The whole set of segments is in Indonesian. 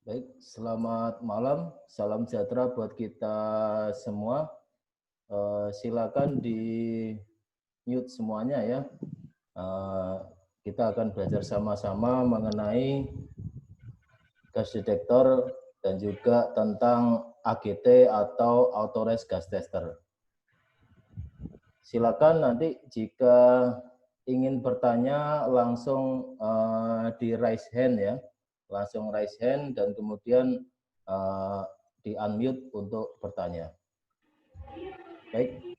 Baik, selamat malam. Salam sejahtera buat kita semua. Silakan di mute semuanya ya. Kita akan belajar sama-sama mengenai gas detektor dan juga tentang AGT atau Authorized Gas Tester. Silakan nanti jika ingin bertanya langsung di raise hand ya. Langsung raise hand dan kemudian di unmute untuk bertanya. Baik.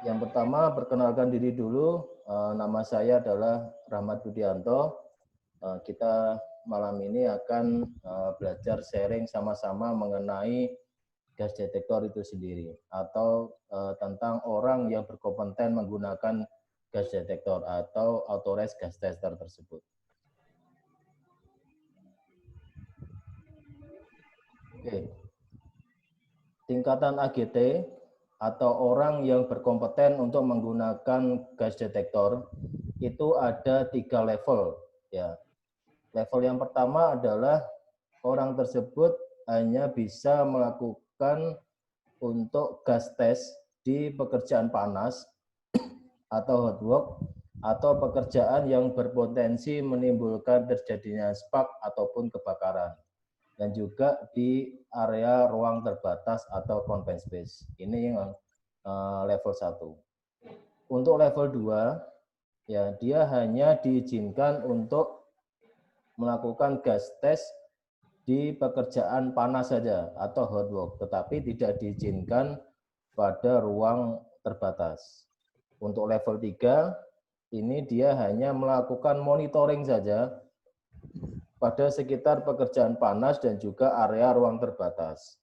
Yang pertama perkenalkan diri dulu. Nama saya adalah Rahmat Budianto. Kita malam ini akan belajar sharing sama-sama mengenai gas detektor itu sendiri atau tentang orang yang berkompeten menggunakan gas detektor atau authorized gas tester tersebut. Oke. Tingkatan AGT atau orang yang berkompeten untuk menggunakan gas detektor itu ada 3 level ya. Level yang pertama adalah orang tersebut hanya bisa melakukan untuk gas test di pekerjaan panas atau hot work atau pekerjaan yang berpotensi menimbulkan terjadinya spark ataupun kebakaran. Dan juga di area ruang terbatas atau confined space. Ini yang level 1. Untuk level 2, ya dia hanya diizinkan untuk melakukan gas test di pekerjaan panas saja atau hot work, tetapi tidak diizinkan pada ruang terbatas. Untuk level 3, ini dia hanya melakukan monitoring saja pada sekitar pekerjaan panas dan juga area ruang terbatas.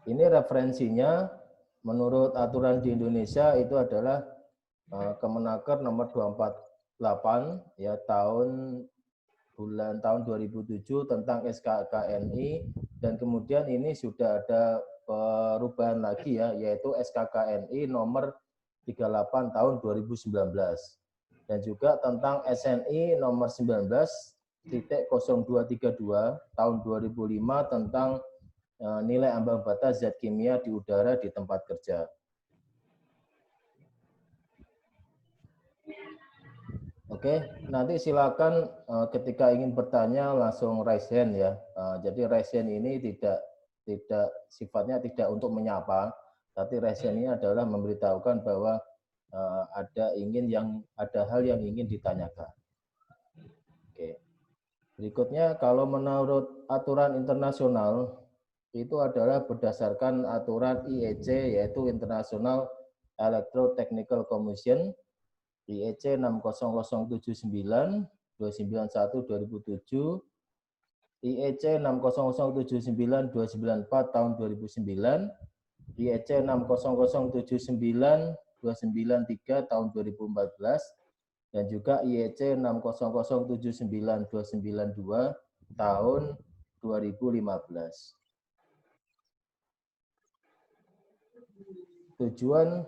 Ini referensinya menurut aturan di Indonesia itu adalah Kemenaker nomor 248 ya tahun 2007 tentang SKKNI, dan kemudian ini sudah ada perubahan lagi ya, yaitu SKKNI nomor 38 tahun 2019 dan juga tentang SNI nomor 19.0232 tahun 2005 tentang nilai ambang batas zat kimia di udara di tempat kerja. Oke, nanti silakan ketika ingin bertanya langsung raise hand ya. Jadi raise hand ini tidak sifatnya tidak untuk menyapa, tapi raise hand ini adalah memberitahukan bahwa ada hal yang ingin ditanyakan. Oke. Berikutnya, kalau menurut aturan internasional itu adalah berdasarkan aturan IEC, yaitu International Electrotechnical Commission, IEC 60079 291 2007, IEC 60079 294 tahun 2009, IEC 60079 293 tahun 2014, dan juga IEC 60079 292 tahun 2015. Tujuan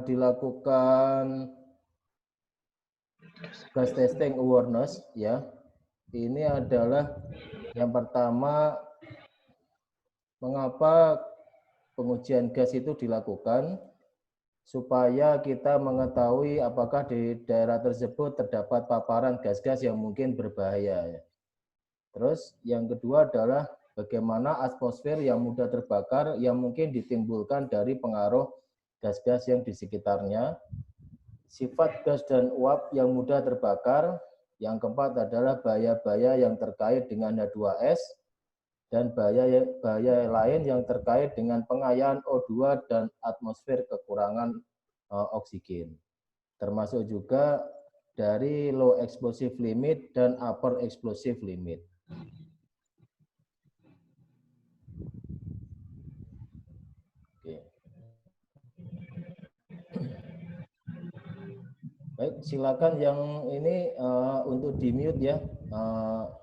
dilakukan gas testing awareness ya, ini adalah yang pertama, mengapa pengujian gas itu dilakukan, supaya kita mengetahui apakah di daerah tersebut terdapat paparan gas-gas yang mungkin berbahaya. Terus yang kedua adalah bagaimana atmosfer yang mudah terbakar yang mungkin ditimbulkan dari pengaruh gas-gas yang di sekitarnya. Sifat gas dan uap yang mudah terbakar. Yang keempat adalah bahaya-bahaya yang terkait dengan H2S dan bahaya lain yang terkait dengan pengayaan O2 dan atmosfer kekurangan oksigen. Termasuk juga dari low explosive limit dan upper explosive limit. Baik, silakan yang ini untuk di mute ya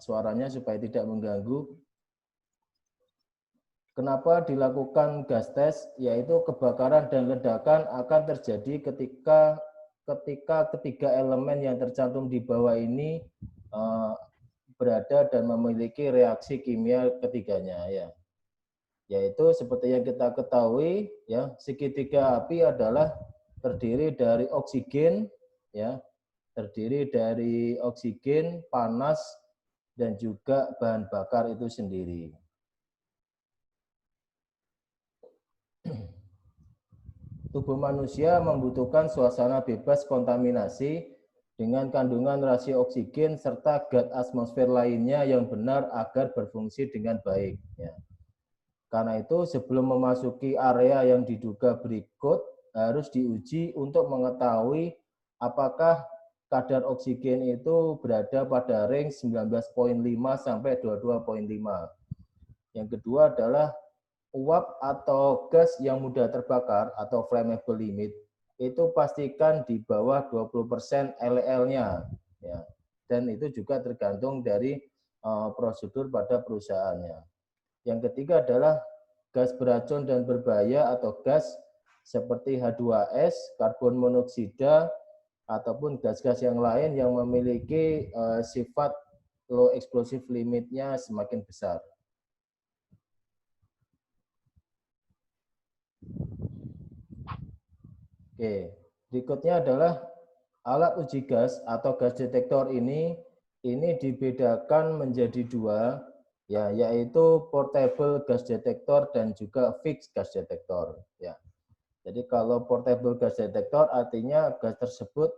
suaranya supaya tidak mengganggu. Kenapa dilakukan gas test? Yaitu kebakaran dan ledakan akan terjadi ketika ketiga elemen yang tercantum di bawah ini berada dan memiliki reaksi kimia ketiganya, ya. Yaitu seperti yang kita ketahui, ya, segitiga api adalah terdiri dari oksigen, ya, terdiri dari oksigen, panas, dan juga bahan bakar itu sendiri. Tubuh manusia membutuhkan suasana bebas kontaminasi dengan kandungan rasio oksigen serta gas atmosfer lainnya yang benar agar berfungsi dengan baik. Ya. Karena itu sebelum memasuki area yang diduga berikut harus diuji untuk mengetahui apakah kadar oksigen itu berada pada range 19,5 sampai 22,5. Yang kedua adalah uap atau gas yang mudah terbakar atau flammable limit itu pastikan di bawah 20% LL-nya, ya. Dan itu juga tergantung dari prosedur pada perusahaannya. Yang ketiga adalah gas beracun dan berbahaya atau gas seperti H2S, karbon monoksida, ataupun gas-gas yang lain yang memiliki sifat low explosive limitnya semakin besar. Oke, berikutnya adalah alat uji gas atau gas detektor ini dibedakan menjadi dua, ya, yaitu portable gas detektor dan juga fixed gas detektor, ya. Jadi kalau portable gas detektor artinya gas tersebut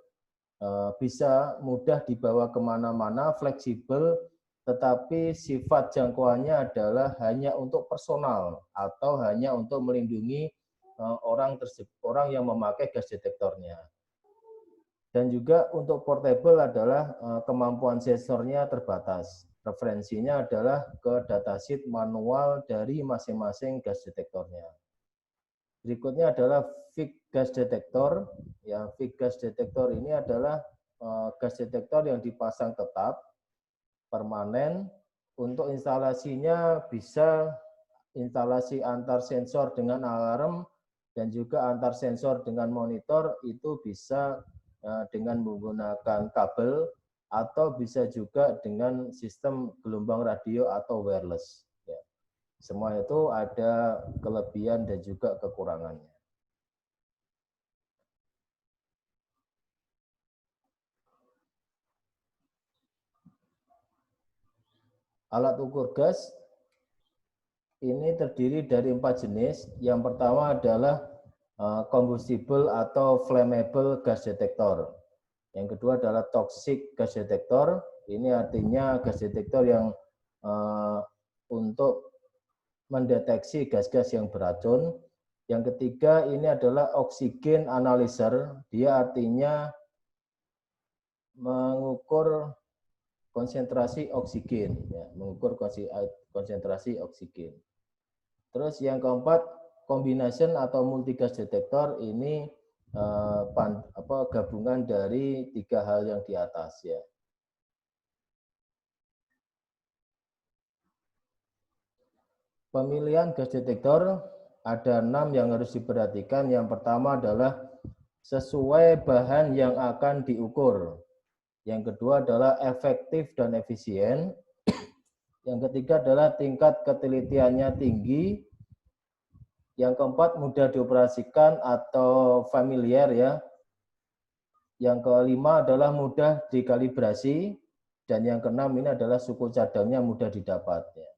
bisa mudah dibawa kemana-mana, fleksibel, tetapi sifat jangkauannya adalah hanya untuk personal atau hanya untuk melindungi orang yang memakai gas detektornya. Dan juga untuk portable adalah kemampuan sensornya terbatas. Referensinya adalah ke datasheet manual dari masing-masing gas detektornya. Berikutnya adalah fixed gas detektor. Ya, fixed gas detektor ini adalah gas detektor yang dipasang tetap, permanen. Untuk instalasinya bisa instalasi antar sensor dengan alarm dan juga antar sensor dengan monitor, itu bisa dengan menggunakan kabel atau bisa juga dengan sistem gelombang radio atau wireless. Ya. Semua itu ada kelebihan dan juga kekurangannya. Alat ukur gas ini terdiri dari 4 jenis. Yang pertama adalah combustible atau flammable gas detector. Yang kedua adalah toxic gas detector. Ini artinya gas detektor yang untuk mendeteksi gas-gas yang beracun. Yang ketiga ini adalah oxygen analyzer. Dia artinya mengukur konsentrasi oksigen, ya, mengukur konsentrasi oksigen. Terus yang keempat, combination atau multi gas detector, ini gabungan dari 3 hal yang di atas, ya. Pemilihan gas detektor ada 6 yang harus diperhatikan. Yang pertama adalah sesuai bahan yang akan diukur. Yang kedua adalah efektif dan efisien. Yang ketiga adalah tingkat ketelitiannya tinggi. Yang keempat mudah dioperasikan atau familiar, ya. Yang kelima adalah mudah dikalibrasi. Dan yang keenam ini adalah suku cadangnya mudah didapat, ya.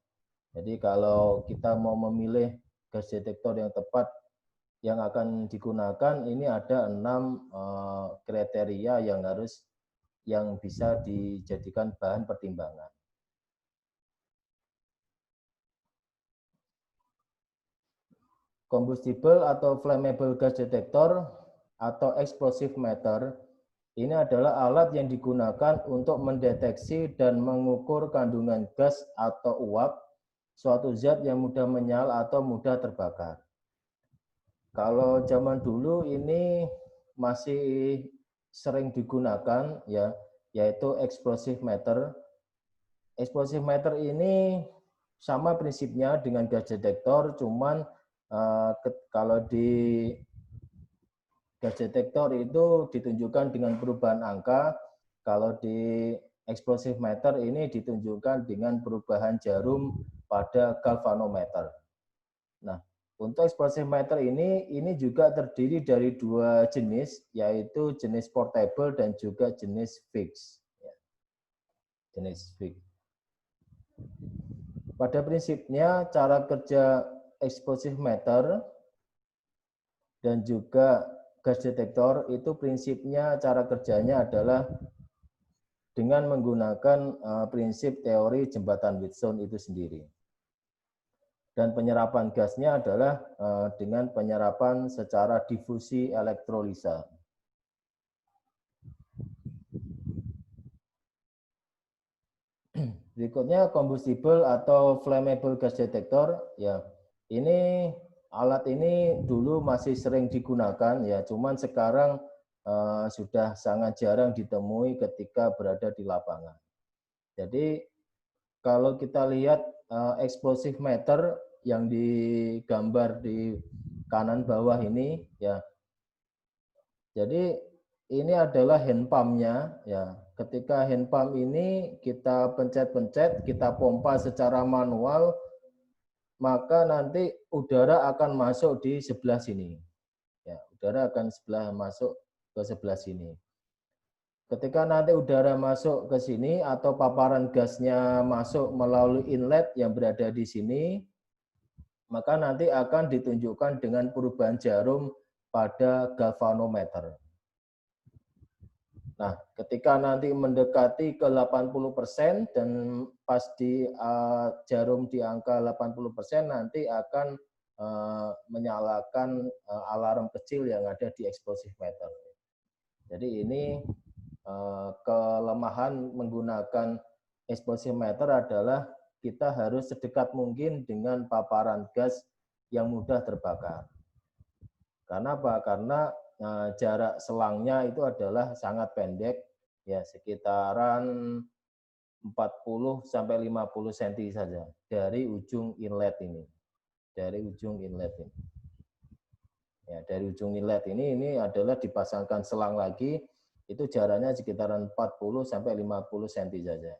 Jadi kalau kita mau memilih gas detektor yang tepat yang akan digunakan, ini ada 6 kriteria yang bisa dijadikan bahan pertimbangan. Combustible atau flammable gas detector atau explosive meter ini adalah alat yang digunakan untuk mendeteksi dan mengukur kandungan gas atau uap suatu zat yang mudah menyala atau mudah terbakar. Kalau zaman dulu ini masih sering digunakan, ya, yaitu explosive meter. Explosive meter ini sama prinsipnya dengan gas detektor, cuman kalau di gas detektor itu ditunjukkan dengan perubahan angka, kalau di explosive meter ini ditunjukkan dengan perubahan jarum pada galvanometer. Nah, untuk explosive meter ini juga terdiri dari dua jenis, yaitu jenis portable dan juga jenis fixed. Jenis fixed. Pada prinsipnya, cara kerja explosive meter dan juga gas detektor itu prinsipnya cara kerjanya adalah dengan menggunakan prinsip teori jembatan Wheatstone itu sendiri. Dan penyerapan gasnya adalah dengan penyerapan secara difusi elektrolisa. Berikutnya combustible atau flammable gas detector. Ya, ini alat ini dulu masih sering digunakan ya, cuman sekarang sudah sangat jarang ditemui ketika berada di lapangan. Jadi kalau kita lihat explosive meter yang digambar di kanan bawah ini ya. Jadi ini adalah hand pump-nya ya. Ketika hand pump ini kita pencet-pencet, kita pompa secara manual, maka nanti udara akan masuk di sebelah sini. Ya, udara akan masuk ke sebelah sini. Ketika nanti udara masuk ke sini atau paparan gasnya masuk melalui inlet yang berada di sini, maka nanti akan ditunjukkan dengan perubahan jarum pada galvanometer. Nah, ketika nanti mendekati ke 80% dan pas di jarum di angka 80% nanti akan menyalakan alarm kecil yang ada di explosive meter. Jadi ini kelemahan menggunakan explosive meter adalah kita harus sedekat mungkin dengan paparan gas yang mudah terbakar. Karena apa? Karena jarak selangnya itu adalah sangat pendek, ya sekitaran 40 sampai 50 cm saja dari ujung inlet ini. Dari ujung inlet ini. Ya, dari ujung inlet ini adalah dipasangkan selang lagi, itu jaraknya sekitaran 40 sampai 50 cm saja.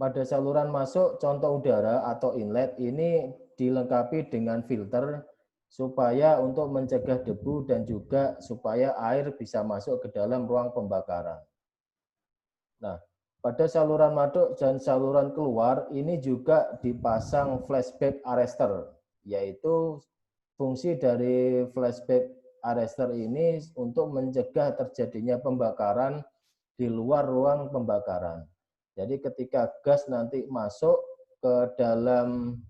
Pada saluran masuk contoh udara atau inlet ini dilengkapi dengan filter supaya untuk mencegah debu dan juga supaya air bisa masuk ke dalam ruang pembakaran. Nah, pada saluran masuk dan saluran keluar ini juga dipasang flashback arrestor, yaitu fungsi dari flashback arrestor ini untuk mencegah terjadinya pembakaran di luar ruang pembakaran. Jadi ketika gas nanti masuk ke dalam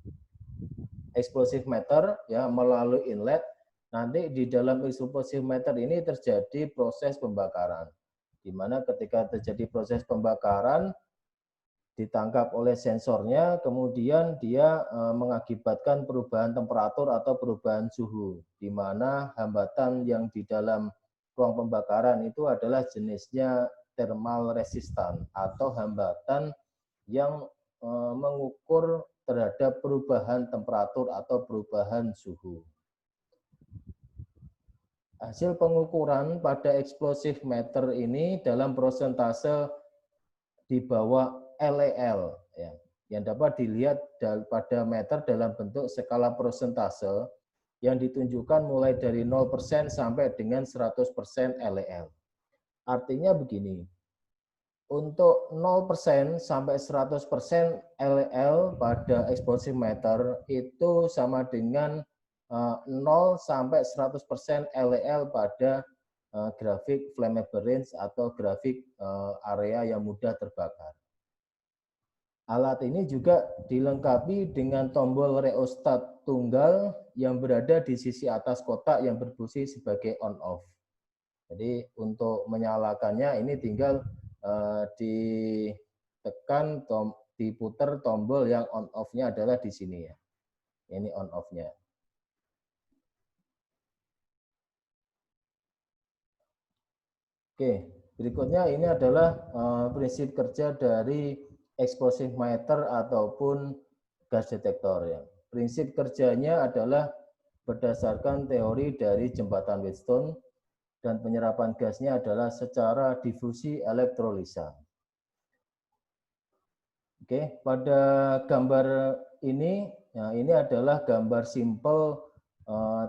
explosive meter ya melalui inlet, nanti di dalam explosive meter ini terjadi proses pembakaran. Di mana ketika terjadi proses pembakaran ditangkap oleh sensornya, kemudian dia mengakibatkan perubahan temperatur atau perubahan suhu, di mana hambatan yang di dalam ruang pembakaran itu adalah jenisnya thermal resistant atau hambatan yang mengukur terhadap perubahan temperatur atau perubahan suhu. Hasil pengukuran pada explosive meter ini dalam persentase di bawah LEL ya, yang dapat dilihat pada meter dalam bentuk skala persentase yang ditunjukkan mulai dari 0% sampai dengan 100% LEL. Artinya begini, untuk 0% sampai 100% LEL pada explosive meter itu sama dengan 0 sampai 100% LEL pada grafik flammable range atau grafik area yang mudah terbakar. Alat ini juga dilengkapi dengan tombol rheostat tunggal yang berada di sisi atas kotak yang berfungsi sebagai on-off. Jadi untuk menyalakannya ini tinggal ditekan, diputer tombol yang on-off-nya adalah di sini ya. Ini on-off-nya. Oke, berikutnya ini adalah prinsip kerja dari explosive meter ataupun gas detektor ya. Prinsip kerjanya adalah berdasarkan teori dari jembatan Wheatstone dan penyerapan gasnya adalah secara difusi elektrolisa. Oke, pada gambar ini, ya ini adalah gambar simpel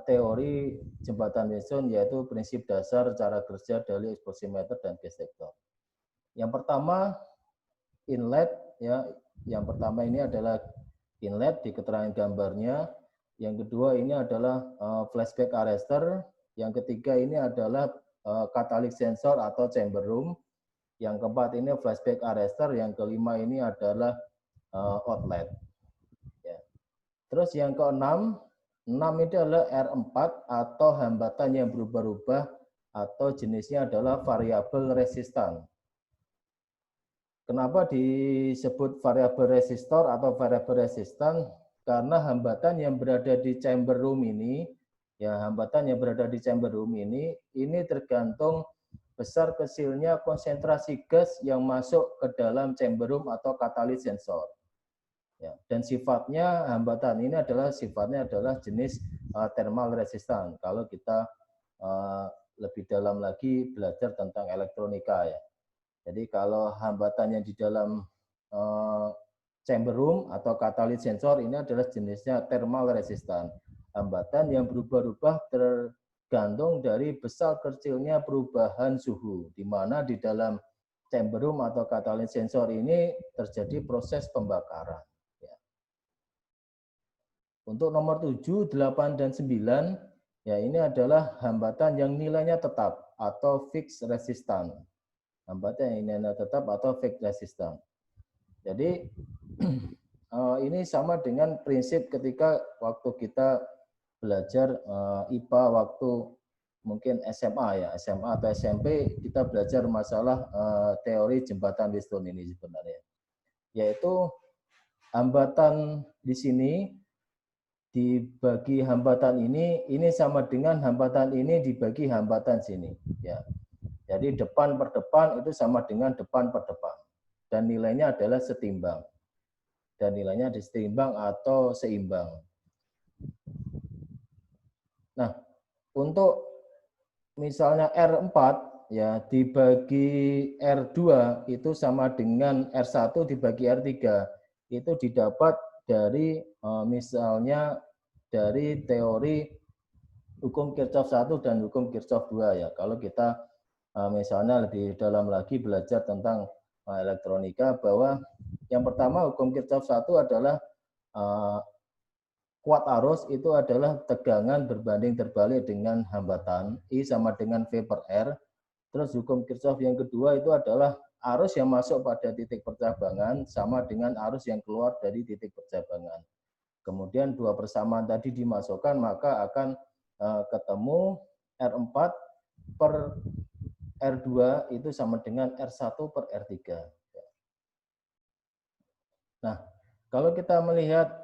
teori jembatan Wheatstone, yaitu prinsip dasar cara kerja dari exposimeter dan gas detektor. Yang pertama inlet, ya. Yang pertama ini adalah inlet di keterangan gambarnya. Yang kedua ini adalah flashback arrestor. Yang ketiga ini adalah catalytic sensor atau chamber room. Yang keempat ini flashback arrestor. Yang kelima ini adalah outlet. Ya. Terus yang keenam, 6 ini adalah R4 atau hambatan yang berubah-ubah atau jenisnya adalah variabel resistan. Kenapa disebut variabel resistor atau variabel resistan? Karena hambatan yang berada di chamber room ini, ya hambatan yang berada di chamber room ini tergantung besar kecilnya konsentrasi gas yang masuk ke dalam chamber room atau catalytic sensor. Ya, dan sifatnya hambatan ini sifatnya adalah jenis thermal resistan. Kalau kita lebih dalam lagi belajar tentang elektronika ya. Jadi kalau hambatan yang di dalam chamber room atau catalytic sensor ini adalah jenisnya thermal resistan. Hambatan yang berubah-ubah tergantung dari besar kecilnya perubahan suhu, di mana di dalam chamber room atau catalytic sensor ini terjadi proses pembakaran. Untuk nomor 7, 8, dan 9, ya ini adalah hambatan yang nilainya tetap atau fixed resistan. Hambatan yang nilainya tetap atau fixed resistan. Jadi ini sama dengan prinsip ketika waktu kita belajar IPA waktu mungkin SMA ya, SMA atau SMP kita belajar masalah teori jembatan Wheatstone ini sebenarnya. Yaitu hambatan di sini dibagi hambatan ini sama dengan hambatan ini dibagi hambatan sini ya. Jadi depan per depan itu sama dengan depan per depan dan nilainya adalah setimbang. Dan nilainya setimbang atau seimbang. Nah, untuk misalnya R4 ya dibagi R2 itu sama dengan R1 dibagi R3. Itu didapat dari misalnya dari teori hukum Kirchhoff 1 dan hukum Kirchhoff 2 ya. Kalau kita misalnya lebih dalam lagi belajar tentang elektronika, bahwa yang pertama hukum Kirchhoff 1 adalah kuat arus itu adalah tegangan berbanding terbalik dengan hambatan, I sama dengan V per R. Terus hukum Kirchhoff yang kedua itu adalah arus yang masuk pada titik percabangan sama dengan arus yang keluar dari titik percabangan. Kemudian dua persamaan tadi dimasukkan, maka akan ketemu R4 per R2 itu sama dengan R1 per R3. Nah, kalau kita melihat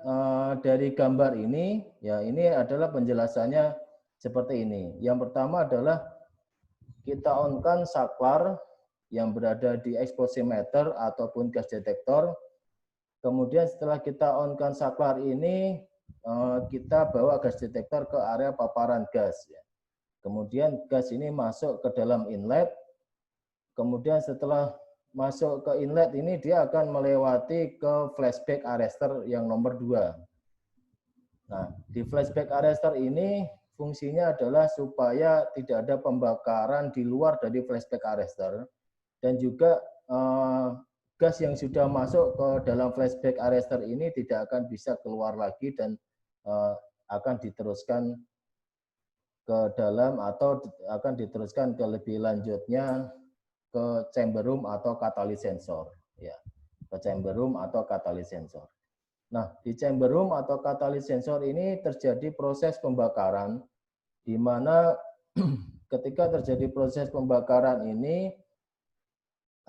dari gambar ini, ya ini adalah penjelasannya seperti ini. Yang pertama adalah kita on-kan saklar yang berada di exposimeter ataupun gas detektor. Kemudian setelah kita on-kan saklar ini, kita bawa gas detektor ke area paparan gas. Kemudian gas ini masuk ke dalam inlet. Kemudian setelah masuk ke inlet ini, dia akan melewati ke flashback arrestor yang nomor 2. Nah, di flashback arrestor ini fungsinya adalah supaya tidak ada pembakaran di luar dari flashback arrestor. Dan juga gas yang sudah masuk ke dalam flashback arrestor ini tidak akan bisa keluar lagi dan akan diteruskan ke dalam atau akan diteruskan ke lebih lanjutnya ke chamber room atau catalytic sensor. Ya, ke chamber room atau catalytic sensor. Nah, di chamber room atau catalytic sensor ini terjadi proses pembakaran, di mana ketika terjadi proses pembakaran ini,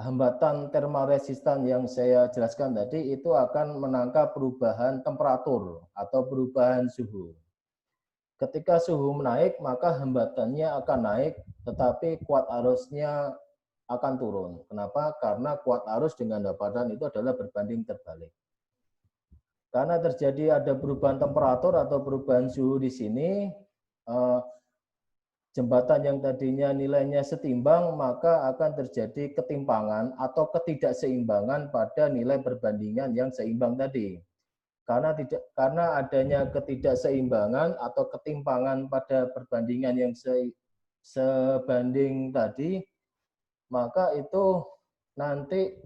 hambatan thermal resistan yang saya jelaskan tadi itu akan menangkap perubahan temperatur atau perubahan suhu. Ketika suhu menaik, maka hambatannya akan naik, tetapi kuat arusnya akan turun. Kenapa? Karena kuat arus dengan dapatan itu adalah berbanding terbalik. Karena terjadi ada perubahan temperatur atau perubahan suhu di sini, jembatan yang tadinya nilainya setimbang, maka akan terjadi ketimpangan atau ketidakseimbangan pada nilai perbandingan yang seimbang tadi. Karena adanya ketidakseimbangan atau ketimpangan pada perbandingan yang sebanding tadi, maka itu nanti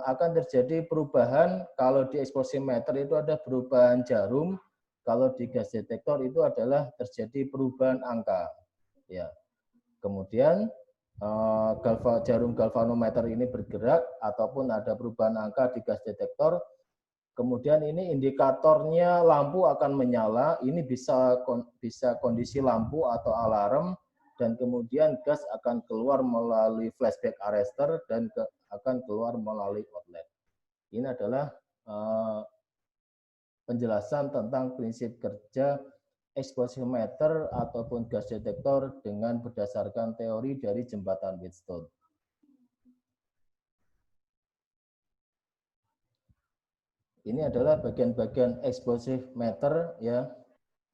akan terjadi perubahan. Kalau di exposimeter itu ada perubahan jarum, kalau di gas detektor itu adalah terjadi perubahan angka. Ya. Kemudian jarum galvanometer ini bergerak ataupun ada perubahan angka di gas detektor. Kemudian ini indikatornya lampu akan menyala. Ini bisa kondisi lampu atau alarm, dan kemudian gas akan keluar melalui flashback arrestor dan akan keluar melalui outlet. Ini adalah penjelasan tentang prinsip kerja exposimeter ataupun gas detektor dengan berdasarkan teori dari jembatan Wheatstone. Ini adalah bagian-bagian exposimeter, ya,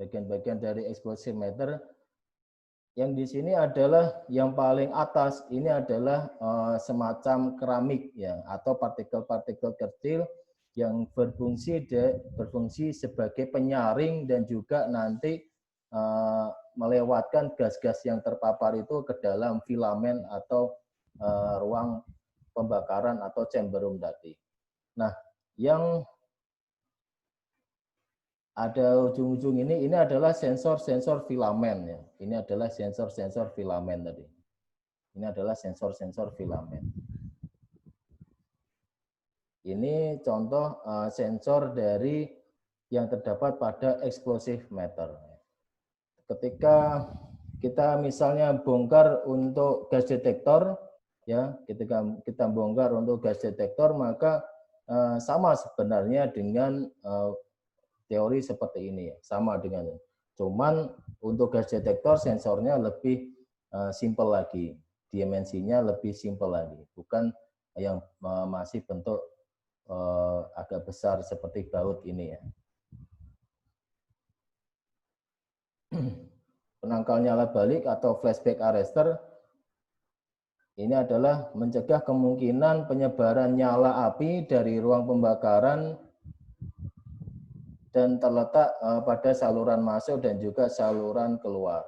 bagian-bagian dari exposimeter. Yang di sini adalah yang paling atas, ini adalah semacam keramik, ya, atau partikel-partikel kecil yang berfungsi sebagai penyaring dan juga nanti melewatkan gas-gas yang terpapar itu ke dalam filamen atau ruang pembakaran atau chamber room tadi. Nah, yang ada ujung-ujung ini adalah sensor-sensor filamen, ya. Ini adalah sensor-sensor filamen tadi. Ini adalah sensor-sensor filamen. Ini contoh sensor dari yang terdapat pada explosive meter. Ketika kita misalnya bongkar untuk gas detektor, ya, ketika kita bongkar untuk gas detektor, maka sama sebenarnya dengan teori seperti ini, ya, sama dengan. Cuman untuk gas detektor sensornya lebih simpel lagi, dimensinya lebih simpel lagi, bukan yang masih bentuk agak besar seperti baut ini, ya. Penangkal nyala balik atau flashback arrestor ini adalah mencegah kemungkinan penyebaran nyala api dari ruang pembakaran dan terletak pada saluran masuk dan juga saluran keluar.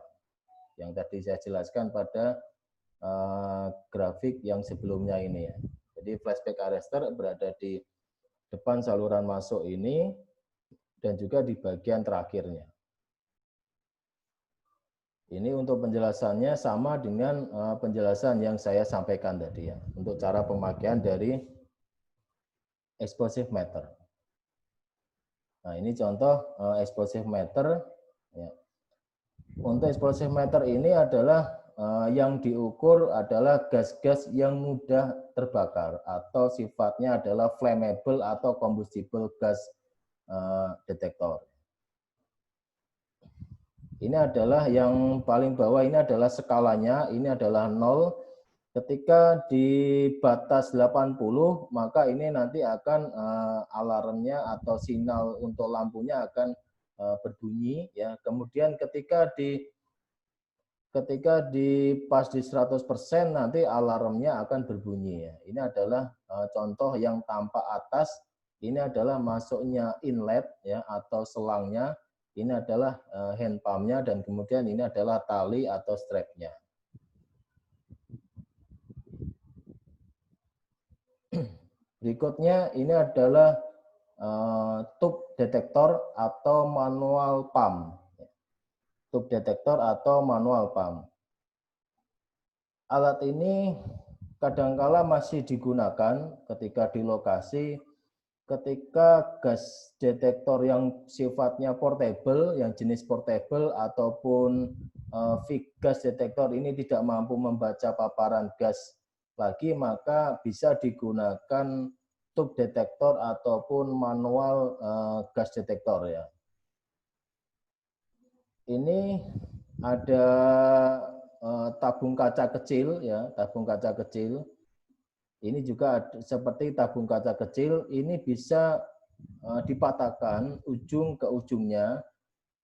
Yang tadi saya jelaskan pada grafik yang sebelumnya ini, ya. Jadi flashback arrestor berada di depan saluran masuk ini dan juga di bagian terakhirnya. Ini untuk penjelasannya sama dengan penjelasan yang saya sampaikan tadi, ya, untuk cara pemakaian dari explosive meter. Nah, ini contoh explosive meter, ya. Untuk explosive meter ini adalah yang diukur adalah gas-gas yang mudah terbakar atau sifatnya adalah flammable atau combustible gas detektor. Ini adalah yang paling bawah, ini adalah skalanya, ini adalah 0. Ketika di batas 80, maka ini nanti akan alarmnya atau sinyal untuk lampunya akan berbunyi, ya. Kemudian ketika pas di 100% nanti alarmnya akan berbunyi, ya. Ini adalah contoh yang tampak atas, ini adalah masuknya inlet, ya, atau selangnya. Ini adalah hand pump-nya dan kemudian ini adalah tali atau strap-nya. Berikutnya ini adalah tube detektor atau manual pump. Tube detektor atau manual pump. Alat ini kadangkala masih digunakan ketika di lokasi, ketika gas detektor yang sifatnya portable, yang jenis portable ataupun gas detektor ini tidak mampu membaca paparan gas lagi, maka bisa digunakan tube detektor ataupun manual gas detektor, ya. Ini ada tabung kaca kecil, ya, tabung kaca kecil. Ini juga seperti tabung kaca kecil, ini bisa dipatahkan ujung ke ujungnya.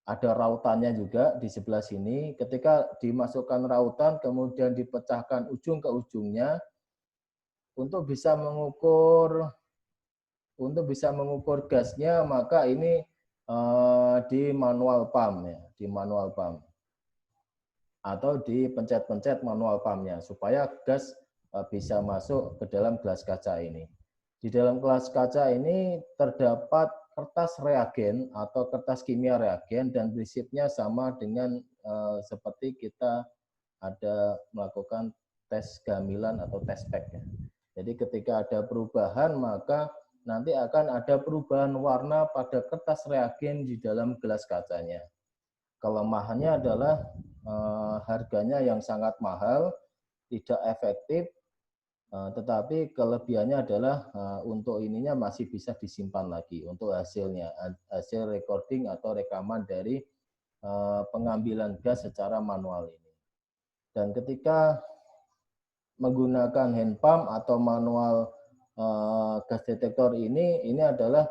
Ada rautannya juga di sebelah sini. Ketika dimasukkan rautan, kemudian dipecahkan ujung ke ujungnya, untuk bisa mengukur gasnya, maka ini di manual pump, ya, di manual pump atau dipencet-pencet manual pumpnya supaya gas bisa masuk ke dalam gelas kaca ini. Di dalam gelas kaca ini terdapat kertas reagen atau kertas kimia reagen dan prinsipnya sama dengan seperti kita ada melakukan tes gamilan atau tes pack. Ya. Jadi ketika ada perubahan maka nanti akan ada perubahan warna pada kertas reagen di dalam gelas kacanya. Kelemahannya adalah harganya yang sangat mahal, tidak efektif, tetapi kelebihannya adalah untuk ininya masih bisa disimpan lagi untuk hasilnya, hasil recording atau rekaman dari pengambilan gas secara manual ini. Dan ketika menggunakan hand pump atau manual gas detektor ini adalah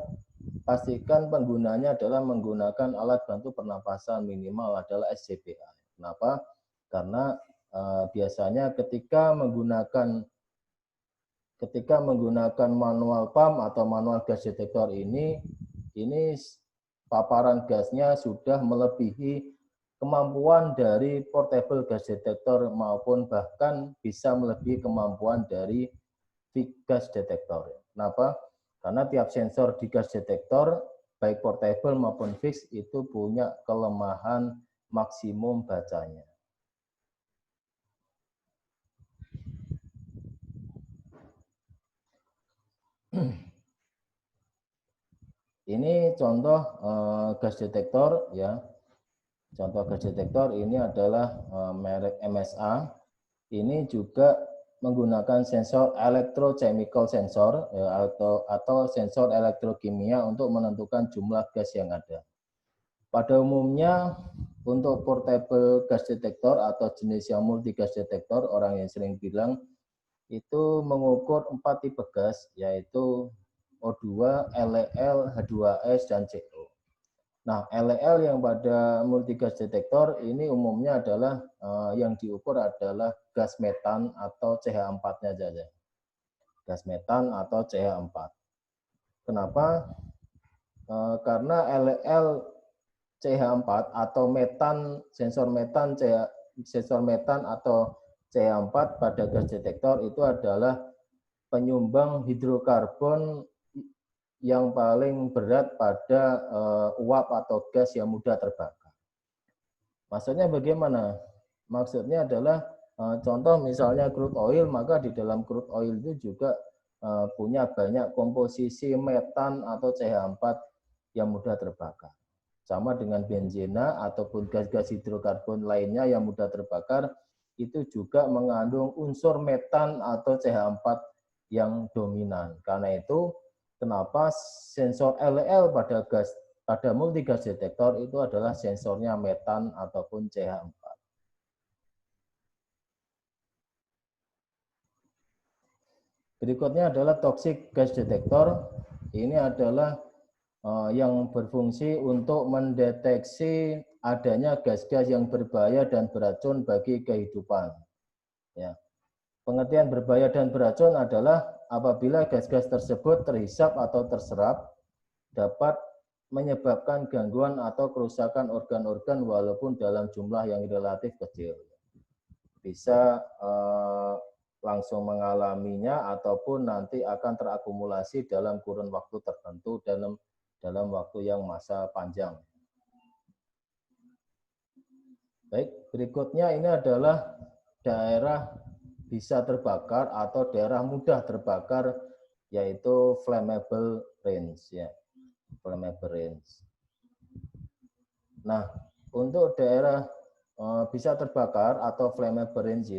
pastikan penggunanya adalah menggunakan alat bantu pernapasan minimal adalah SCBA. Kenapa? Karena biasanya ketika menggunakan manual pump atau manual gas detektor ini paparan gasnya sudah melebihi kemampuan dari portable gas detektor maupun bahkan bisa melebihi kemampuan dari fixed gas detektor. Kenapa? Karena tiap sensor di gas detektor, baik portable maupun fix, itu punya kelemahan maksimum bacanya. Ini contoh gas detektor, ya. Contoh gas detektor ini adalah merek MSA. Ini juga menggunakan sensor electrochemical sensor ya, atau sensor elektrokimia untuk menentukan jumlah gas yang ada. Pada umumnya untuk portable gas detektor atau jenis yang multi gas detektor, orang yang sering bilang itu mengukur 4 tipe gas, yaitu O2, LEL, H2S, dan CO. Nah, LEL yang pada multigas detektor ini umumnya adalah yang diukur adalah gas metan atau CH4-nya saja. Gas metan atau CH4. Kenapa? Karena LEL CH4 atau metan, sensor metan atau CH4 pada gas detektor itu adalah penyumbang hidrokarbon yang paling berat pada uap atau gas yang mudah terbakar. Maksudnya bagaimana? Maksudnya adalah contoh misalnya crude oil, maka di dalam crude oil itu juga punya banyak komposisi metan atau CH4 yang mudah terbakar. Sama dengan benzina ataupun gas-gas hidrokarbon lainnya yang mudah terbakar, itu juga mengandung unsur metan atau CH4 yang dominan. Karena itu, kenapa sensor LEL pada multigas detektor itu adalah sensornya metan ataupun CH4. Berikutnya adalah toxic gas detektor. Ini adalah yang berfungsi untuk mendeteksi adanya gas-gas yang berbahaya dan beracun bagi kehidupan. Ya. Pengertian berbahaya dan beracun adalah apabila gas-gas tersebut terhisap atau terserap dapat menyebabkan gangguan atau kerusakan organ-organ walaupun dalam jumlah yang relatif kecil. Bisa langsung mengalaminya ataupun nanti akan terakumulasi dalam kurun waktu tertentu dalam waktu yang masa panjang. Baik, berikutnya ini adalah daerah bisa terbakar atau daerah mudah terbakar, yaitu flammable range, ya. Flammable range. Nah, untuk daerah bisa terbakar atau flammable range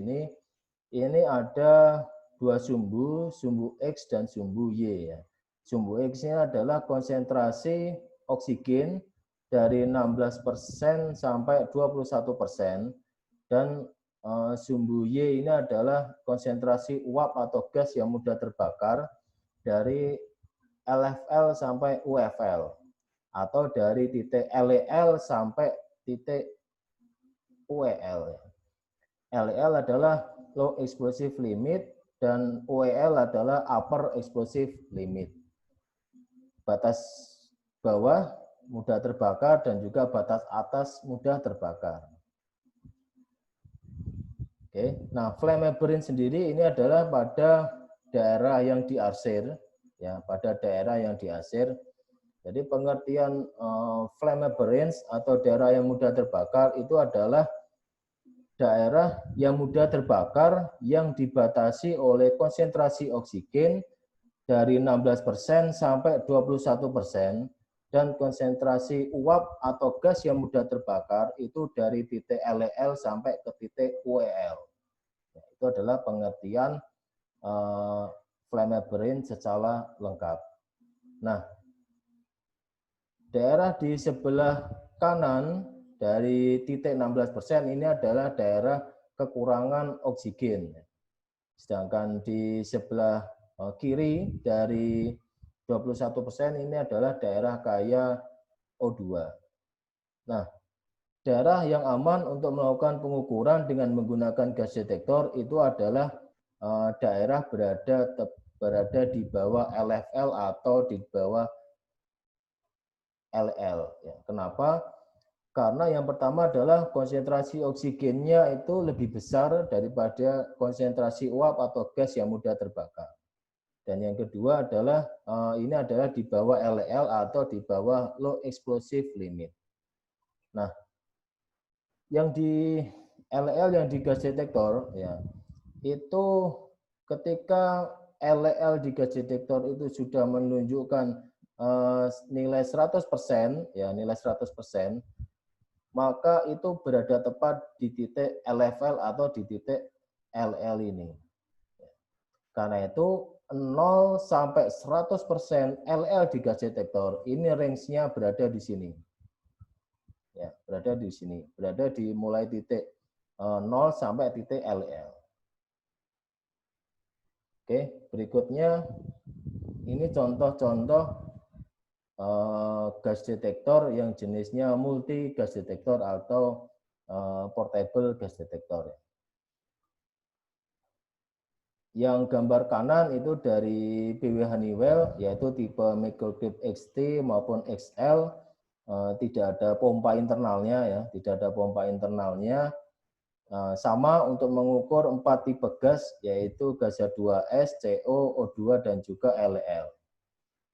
ini ada dua sumbu X dan sumbu Y, ya. Sumbu X ini adalah konsentrasi oksigen dari 16% sampai 21%, dan sumbu Y ini adalah konsentrasi uap atau gas yang mudah terbakar dari LFL sampai UFL, atau dari titik LEL sampai titik UEL. LEL adalah low explosive limit dan UEL adalah upper explosive limit. Batas bawah mudah terbakar dan juga batas atas mudah terbakar. Oke, nah flammable range sendiri ini adalah pada daerah yang diarsir, ya, pada daerah yang diarsir. Jadi pengertian flammable range atau daerah yang mudah terbakar itu adalah daerah yang mudah terbakar yang dibatasi oleh konsentrasi oksigen dari 16% sampai 21% dan konsentrasi uap atau gas yang mudah terbakar itu dari titik LEL sampai ke titik UEL. Itu adalah pengertian flammable range secara lengkap. Nah, daerah di sebelah kanan dari titik 16% ini adalah daerah kekurangan oksigen. Sedangkan di sebelah kiri dari 21% ini adalah daerah kaya O2. Nah, daerah yang aman untuk melakukan pengukuran dengan menggunakan gas detektor itu adalah daerah berada di bawah LFL atau di bawah LL. Ya, kenapa? Karena yang pertama adalah konsentrasi oksigennya itu lebih besar daripada konsentrasi uap atau gas yang mudah terbakar. Dan yang kedua adalah ini adalah di bawah LEL atau di bawah low explosive limit. Nah, yang di LEL yang di gas detektor ya itu ketika LEL di gas detektor itu sudah menunjukkan nilai 100%, ya nilai 100%, maka itu berada tepat di titik LFL atau di titik LL ini. Karena itu 0 sampai 100% LL di gas detektor, ini range-nya berada di sini. Ya, berada di sini, berada di mulai titik 0 sampai titik LL. Oke, berikutnya ini contoh-contoh gas detektor yang jenisnya multi gas detektor atau portable gas detektor. Yang gambar kanan itu dari PW Honeywell, yaitu tipe Microcube XT maupun XL, tidak ada pompa internalnya, ya, tidak ada pompa internalnya. Sama untuk mengukur 4 tipe gas, yaitu gas H2S, CO, O2, dan juga LEL.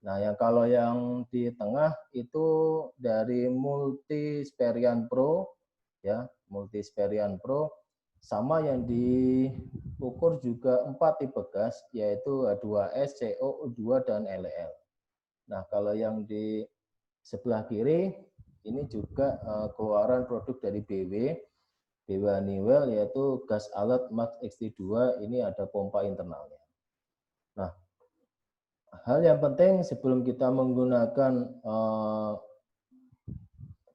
Nah, kalau yang di tengah itu dari Multisperian Pro, ya, Multisperian Pro, sama yang diukur juga 4 tipe gas, yaitu H2S, CO, O2, dan LEL. Nah, kalau yang di sebelah kiri, ini juga keluaran produk dari BW Honeywell, yaitu gas alert Max XT2, ini ada pompa internalnya. Nah, hal yang penting sebelum kita menggunakan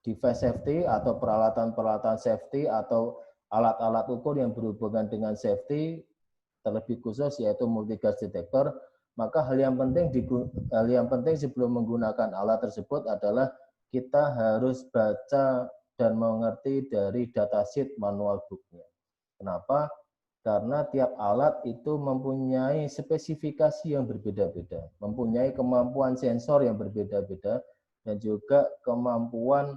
device safety atau peralatan-peralatan safety atau alat-alat ukur yang berhubungan dengan safety, terlebih khusus yaitu multi gas detector, maka hal yang penting sebelum menggunakan alat tersebut adalah kita harus baca dan mengerti dari datasheet manual book-nya. Kenapa? Karena tiap alat itu mempunyai spesifikasi yang berbeda-beda, mempunyai kemampuan sensor yang berbeda-beda, dan juga kemampuan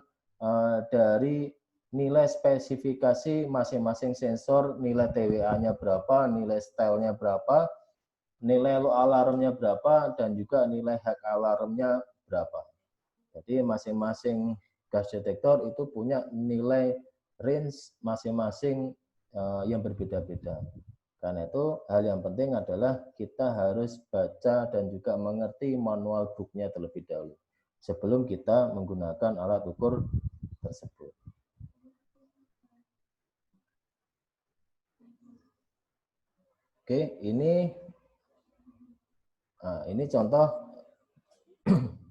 dari nilai spesifikasi masing-masing sensor, nilai TWA-nya berapa, nilai style-nya berapa, nilai low alarmnya berapa, dan juga nilai high alarmnya berapa. Jadi masing-masing gas detektor itu punya nilai range masing-masing yang berbeda-beda. Karena itu hal yang penting adalah kita harus baca dan juga mengerti manual book-nya terlebih dahulu sebelum kita menggunakan alat ukur tersebut. Oke, ini contoh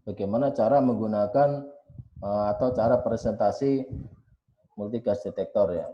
bagaimana cara menggunakan atau cara presentasi multi gas detektor, ya.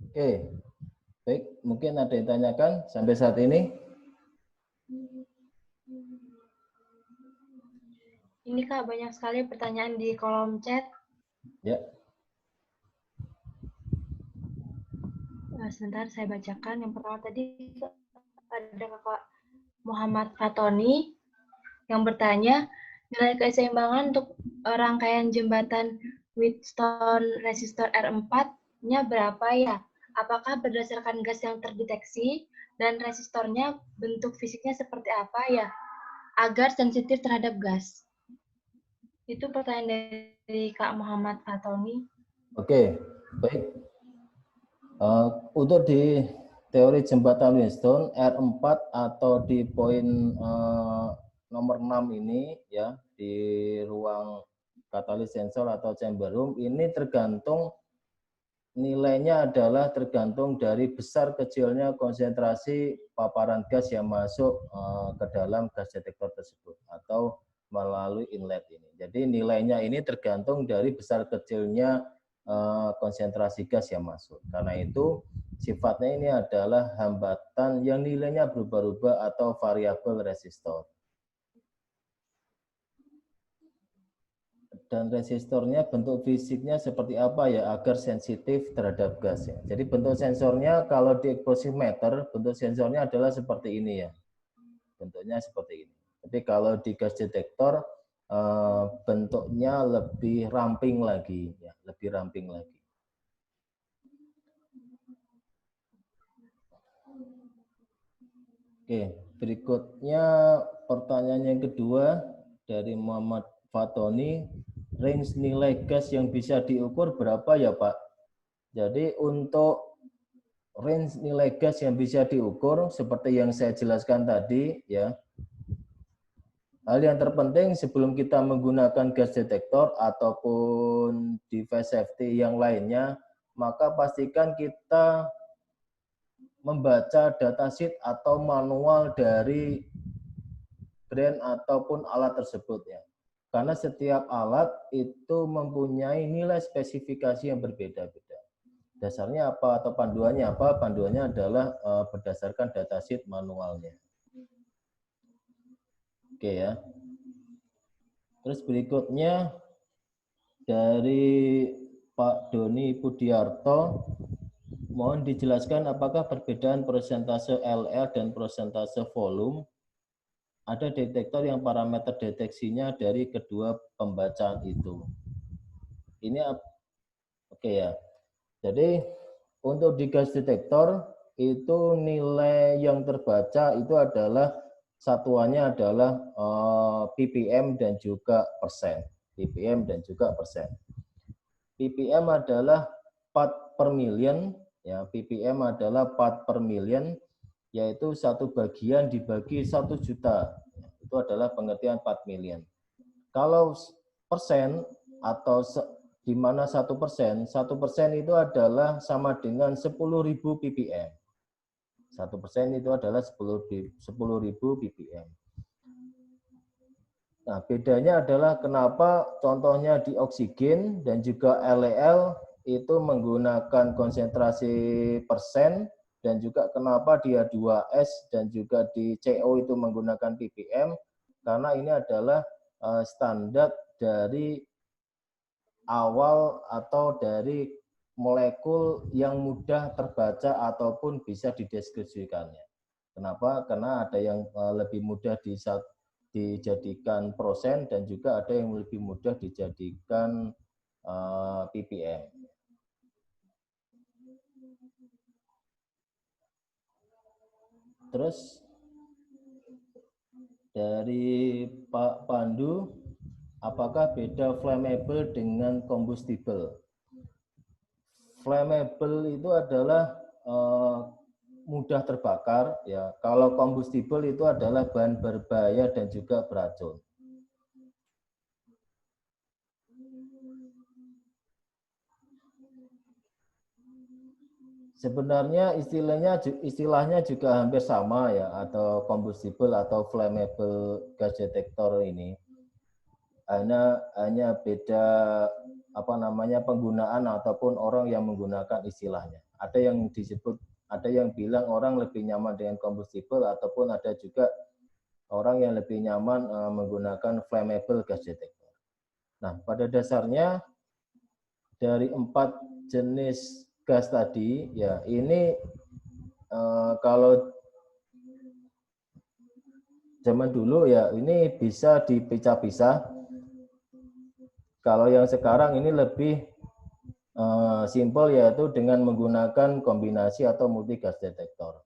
Oke, baik. Mungkin ada yang tanyakan sampai saat ini? Ini Kak, banyak sekali pertanyaan di kolom chat. Ya. Sebentar saya bacakan. Yang pertama tadi ada Kakak Muhammad Fatoni yang bertanya, nilai keseimbangan untuk rangkaian jembatan Wheatstone resistor R4-nya berapa ya? Apakah berdasarkan gas yang terdeteksi dan resistornya bentuk fisiknya seperti apa ya? Agar sensitif terhadap gas. Itu pertanyaan dari Kak Muhammad Fatoni. Oke, baik. Untuk di teori jembatan Wheatstone R4 atau di poin nomor 6 ini ya, di ruang katalis sensor atau chamber room, ini tergantung nilainya adalah tergantung dari besar kecilnya konsentrasi paparan gas yang masuk ke dalam gas detektor tersebut atau melalui inlet ini. Jadi nilainya ini tergantung dari besar kecilnya konsentrasi gas yang masuk. Karena itu sifatnya ini adalah hambatan yang nilainya berubah-ubah atau variabel resistor. Dan resistornya bentuk fisiknya seperti apa ya agar sensitif terhadap gas ya. Jadi bentuk sensornya kalau di exposimeter bentuk sensornya adalah seperti ini ya. Bentuknya seperti ini. Tapi kalau di gas detektor bentuknya lebih ramping lagi ya, lebih ramping lagi. Oke, berikutnya pertanyaan yang kedua dari Muhammad Fatoni, range nilai gas yang bisa diukur berapa ya Pak? Jadi untuk range nilai gas yang bisa diukur seperti yang saya jelaskan tadi ya. Hal yang terpenting sebelum kita menggunakan gas detektor ataupun device safety yang lainnya, maka pastikan kita membaca datasheet atau manual dari brand ataupun alat tersebut ya. Karena setiap alat itu mempunyai nilai spesifikasi yang berbeda-beda. Dasarnya apa atau panduannya apa? Panduannya adalah berdasarkan datasheet manualnya. Oke ya. Terus berikutnya dari Pak Doni Pudiarto, mohon dijelaskan apakah perbedaan persentase LR dan persentase volume ada detektor yang parameter deteksinya dari kedua pembacaan itu. Ini oke ya. Jadi untuk di gas detektor itu nilai yang terbaca itu adalah satuannya adalah ppm dan juga persen. ppm dan juga persen. ppm adalah part per million, ya ppm adalah part per million, yaitu satu bagian dibagi 1 juta. Itu adalah pengertian part million. Kalau persen atau di mana 1%, 1% itu adalah sama dengan 10.000 ppm. 1% itu adalah 10.000 ppm. Nah, bedanya adalah kenapa contohnya di oksigen dan juga LEL itu menggunakan konsentrasi persen dan juga kenapa dia 2S dan juga di CO itu menggunakan ppm karena ini adalah standar dari awal atau dari molekul yang mudah terbaca ataupun bisa dideskripsikannya. Kenapa? Karena ada yang lebih mudah dijadikan persen dan juga ada yang lebih mudah dijadikan ppm. Terus dari Pak Pandu, apakah beda flammable dengan combustible? Flammable itu adalah mudah terbakar ya. Kalau combustible itu adalah bahan berbahaya dan juga beracun. Sebenarnya istilahnya juga hampir sama ya, atau combustible atau flammable gas detector ini. Hanya beda penggunaan ataupun orang yang menggunakan istilahnya. Ada yang bilang orang lebih nyaman dengan combustible ataupun ada juga orang yang lebih nyaman menggunakan flammable gas detector. Nah, pada dasarnya dari 4 jenis gas tadi ya ini kalau zaman dulu ya ini bisa dipisah-pisah. Kalau yang sekarang ini lebih simpel yaitu dengan menggunakan kombinasi atau multi gas detektor.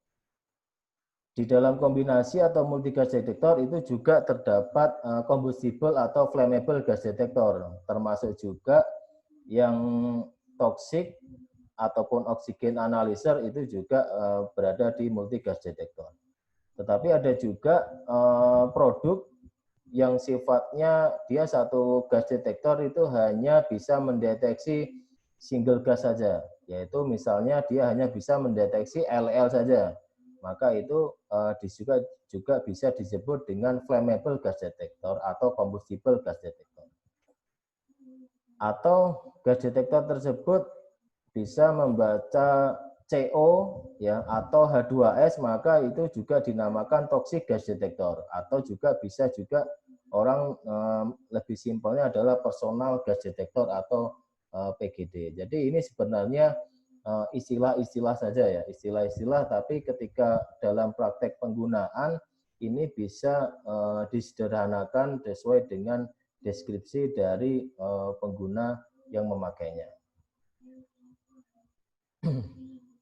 Di dalam kombinasi atau multi gas detektor itu juga terdapat combustible atau flammable gas detektor, termasuk juga yang toksik ataupun oksigen analyzer itu juga berada di multi gas detektor. Tetapi ada juga produk yang sifatnya dia satu gas detektor itu hanya bisa mendeteksi single gas saja, yaitu misalnya dia hanya bisa mendeteksi LL saja, maka itu juga bisa disebut dengan flammable gas detector atau combustible gas detector. Atau gas detektor tersebut bisa membaca CO ya atau H2S, maka itu juga dinamakan toxic gas detector, atau juga bisa juga orang lebih simpelnya adalah personal gas detector atau PGD. Jadi ini sebenarnya istilah-istilah saja ya, istilah-istilah, tapi ketika dalam praktek penggunaan ini bisa disederhanakan sesuai dengan deskripsi dari pengguna yang memakainya.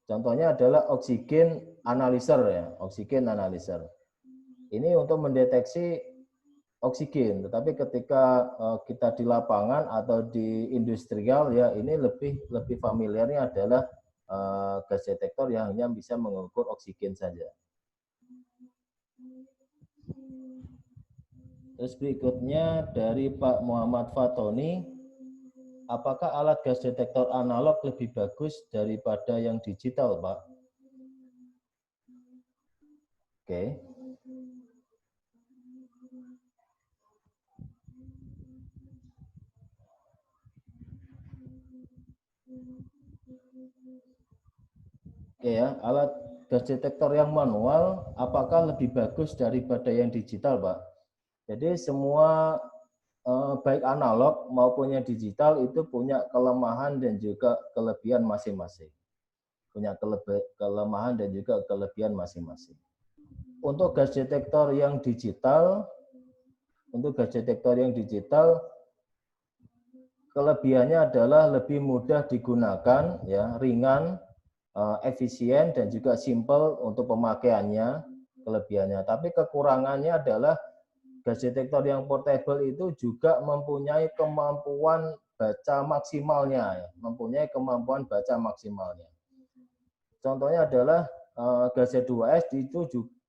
Contohnya adalah oksigen analyzer ya, oksigen analyzer. Ini untuk mendeteksi oksigen, tetapi ketika kita di lapangan atau di industrial ya, ini lebih familiarnya adalah gas detektor yang hanya bisa mengukur oksigen saja. Terus berikutnya dari Pak Muhammad Fatoni, apakah alat gas detektor analog lebih bagus daripada yang digital, Pak? Oke. Oke ya, alat gas detektor yang manual apakah lebih bagus daripada yang digital, Pak? Jadi semua baik analog maupun yang digital itu punya kelemahan dan juga kelebihan masing-masing. Punya kelemahan dan juga kelebihan masing-masing. Untuk gas detektor yang digital, kelebihannya adalah lebih mudah digunakan, ya, ringan, efisien, dan juga simple untuk pemakaiannya, kelebihannya. Tapi kekurangannya adalah gas detektor yang portable itu juga mempunyai kemampuan baca maksimalnya, ya, Contohnya adalah gas H2S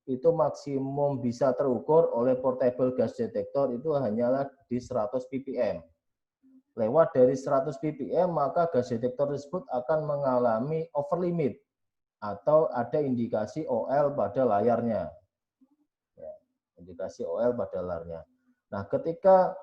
itu maksimum bisa terukur oleh portable gas detektor itu hanyalah di 100 ppm. Lewat dari 100 ppm, maka gas detektor tersebut akan mengalami overlimit atau ada indikasi OL pada layarnya. Ya, indikasi OL pada layarnya. Nah, ketika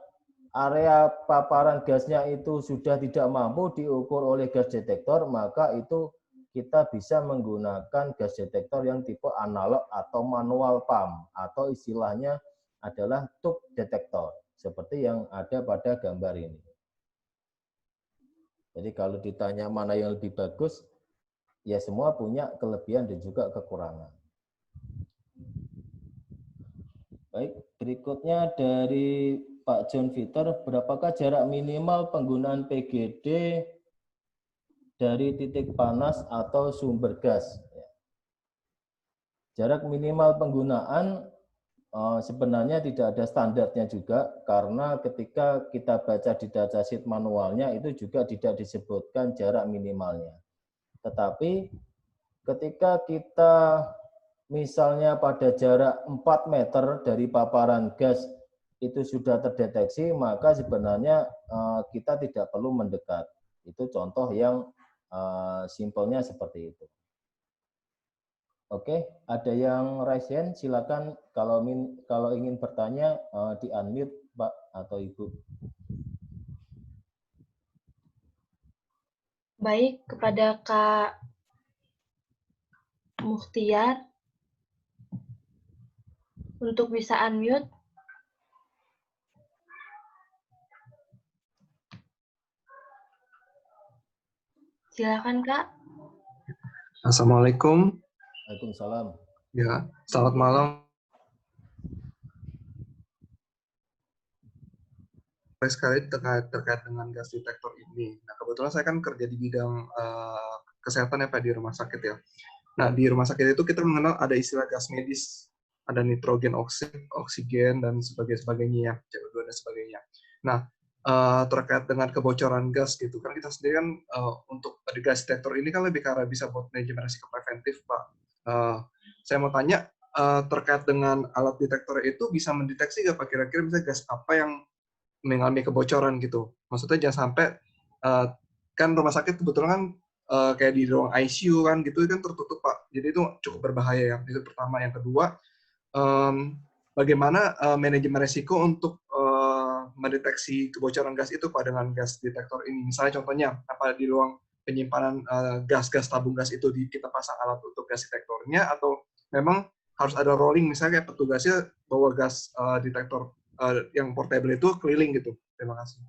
area paparan gasnya itu sudah tidak mampu diukur oleh gas detektor, maka itu kita bisa menggunakan gas detektor yang tipe analog atau manual pump, atau istilahnya adalah tube detektor, seperti yang ada pada gambar ini. Jadi kalau ditanya mana yang lebih bagus, ya semua punya kelebihan dan juga kekurangan. Baik, berikutnya dari Pak John Peter, berapakah jarak minimal penggunaan PGD dari titik panas atau sumber gas? Jarak minimal penggunaan sebenarnya tidak ada standarnya juga, karena ketika kita baca di datasheet manualnya itu juga tidak disebutkan jarak minimalnya. Tetapi ketika kita misalnya pada jarak 4 meter dari paparan gas itu sudah terdeteksi, maka sebenarnya kita tidak perlu mendekat. Itu contoh yang simpelnya seperti itu. Oke, ada yang raise hand, silakan kalau ingin bertanya di unmute Pak atau Ibu. Baik, kepada Kak Mukhtiar, untuk bisa unmute. Silakan, Kak. Assalamualaikum. Waalaikumsalam. Ya, selamat malam. Sekali terkait dengan gas detektor ini. Nah, kebetulan saya kan kerja di bidang kesehatan ya Pak, di rumah sakit ya. Nah, di rumah sakit itu kita mengenal ada istilah gas medis, ada nitrogen oksid, oksigen, dan sebagainya ya, CO2 dan sebagainya. Nah, terkait dengan kebocoran gas gitu kan, kita sendiri kan untuk gas detektor ini kan lebih ke arah bisa buat manajemen risiko preventif Pak. Saya mau tanya terkait dengan alat detektor itu bisa mendeteksi nggak Pak, kira-kira bisa gas apa yang mengalami kebocoran gitu. Maksudnya jangan sampai kan rumah sakit kebetulan kan kayak di ruang ICU kan gitu kan tertutup Pak. Jadi itu cukup berbahaya ya. Itu pertama. Yang kedua, bagaimana manajemen resiko untuk mendeteksi kebocoran gas itu Pak dengan gas detektor ini. Misalnya contohnya apa di ruang penyimpanan gas-gas tabung gas itu kita pasang alat untuk gas detektornya atau memang harus ada rolling misalnya kayak petugasnya bawa gas detektor yang portable itu keliling gitu. Terima kasih.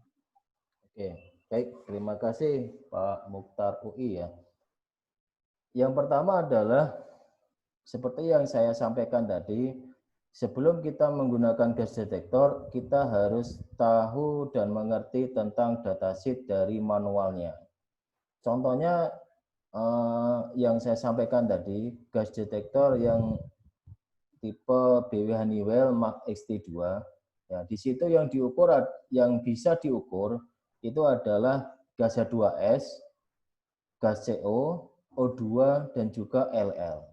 Oke, baik. Terima kasih Pak Mukhtar UI ya. Yang pertama adalah seperti yang saya sampaikan tadi, sebelum kita menggunakan gas detektor, kita harus tahu dan mengerti tentang datasheet dari manualnya. Contohnya yang saya sampaikan tadi, gas detektor yang tipe BW Honeywell Mark XT2, ya, di situ yang diukur, yang bisa diukur itu adalah gas H2S, gas CO, O2, dan juga LL.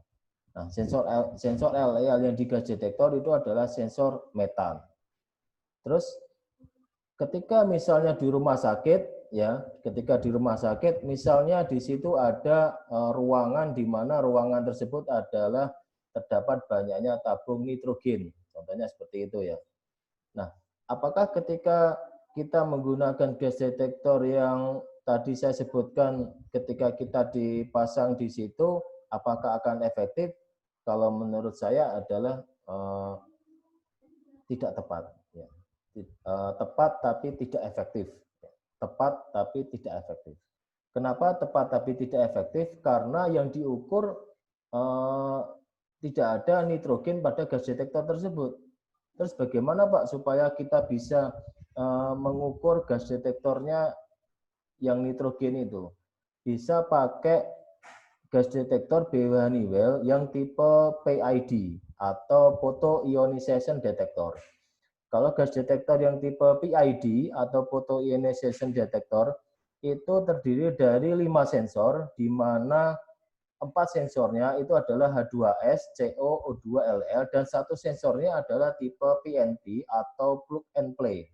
Nah, sensor LL yang di gas detektor itu adalah sensor metan. Terus ketika misalnya di rumah sakit, ya, ketika di rumah sakit, misalnya di situ ada ruangan di mana ruangan tersebut adalah terdapat banyaknya tabung nitrogen, contohnya seperti itu ya. Nah, apakah ketika kita menggunakan gas detektor yang tadi saya sebutkan, ketika kita dipasang di situ, apakah akan efektif? Kalau menurut saya adalah tidak tepat. Ya. Tepat tapi tidak efektif. Tepat tapi tidak efektif. Kenapa tepat tapi tidak efektif? Karena yang diukur tidak ada nitrogen pada gas detektor tersebut. Terus bagaimana Pak supaya kita bisa mengukur gas detektornya yang nitrogen itu? Bisa pakai gas detektor BW Honeywell yang tipe PID atau Photo Ionization Detector. Kalau gas detektor yang tipe PID atau Photo Ionization Detector itu terdiri dari 5 sensor, di mana 4 sensornya itu adalah H2S, CO, O2, LL, dan satu sensornya adalah tipe PNP atau plug and play.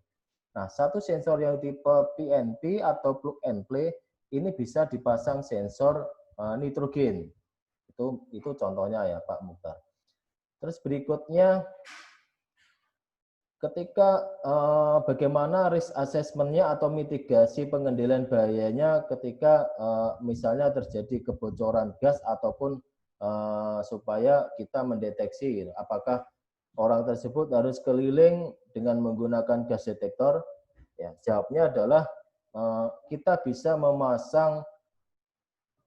Nah, satu sensor yang tipe PNP atau plug and play ini bisa dipasang sensor nitrogen. Itu contohnya ya Pak Mukhtar. Terus berikutnya, ketika bagaimana risk assessment-nya atau mitigasi pengendalian bahayanya ketika misalnya terjadi kebocoran gas ataupun supaya kita mendeteksi apakah orang tersebut harus keliling dengan menggunakan gas detektor. Ya, jawabnya adalah kita bisa memasang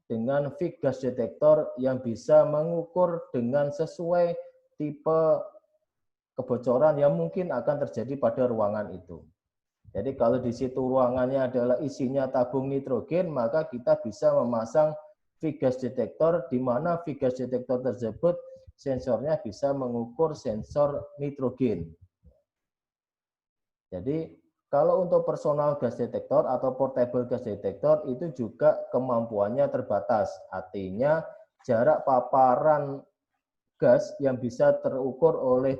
dengan fix gas detektor yang bisa mengukur dengan sesuai tipe kebocoran yang mungkin akan terjadi pada ruangan itu. Jadi kalau di situ ruangannya adalah isinya tabung nitrogen, maka kita bisa memasang fix gas detektor di mana fix gas detektor tersebut sensornya bisa mengukur sensor nitrogen. Jadi kalau untuk personal gas detektor atau portable gas detektor itu juga kemampuannya terbatas. Artinya jarak paparan gas yang bisa terukur oleh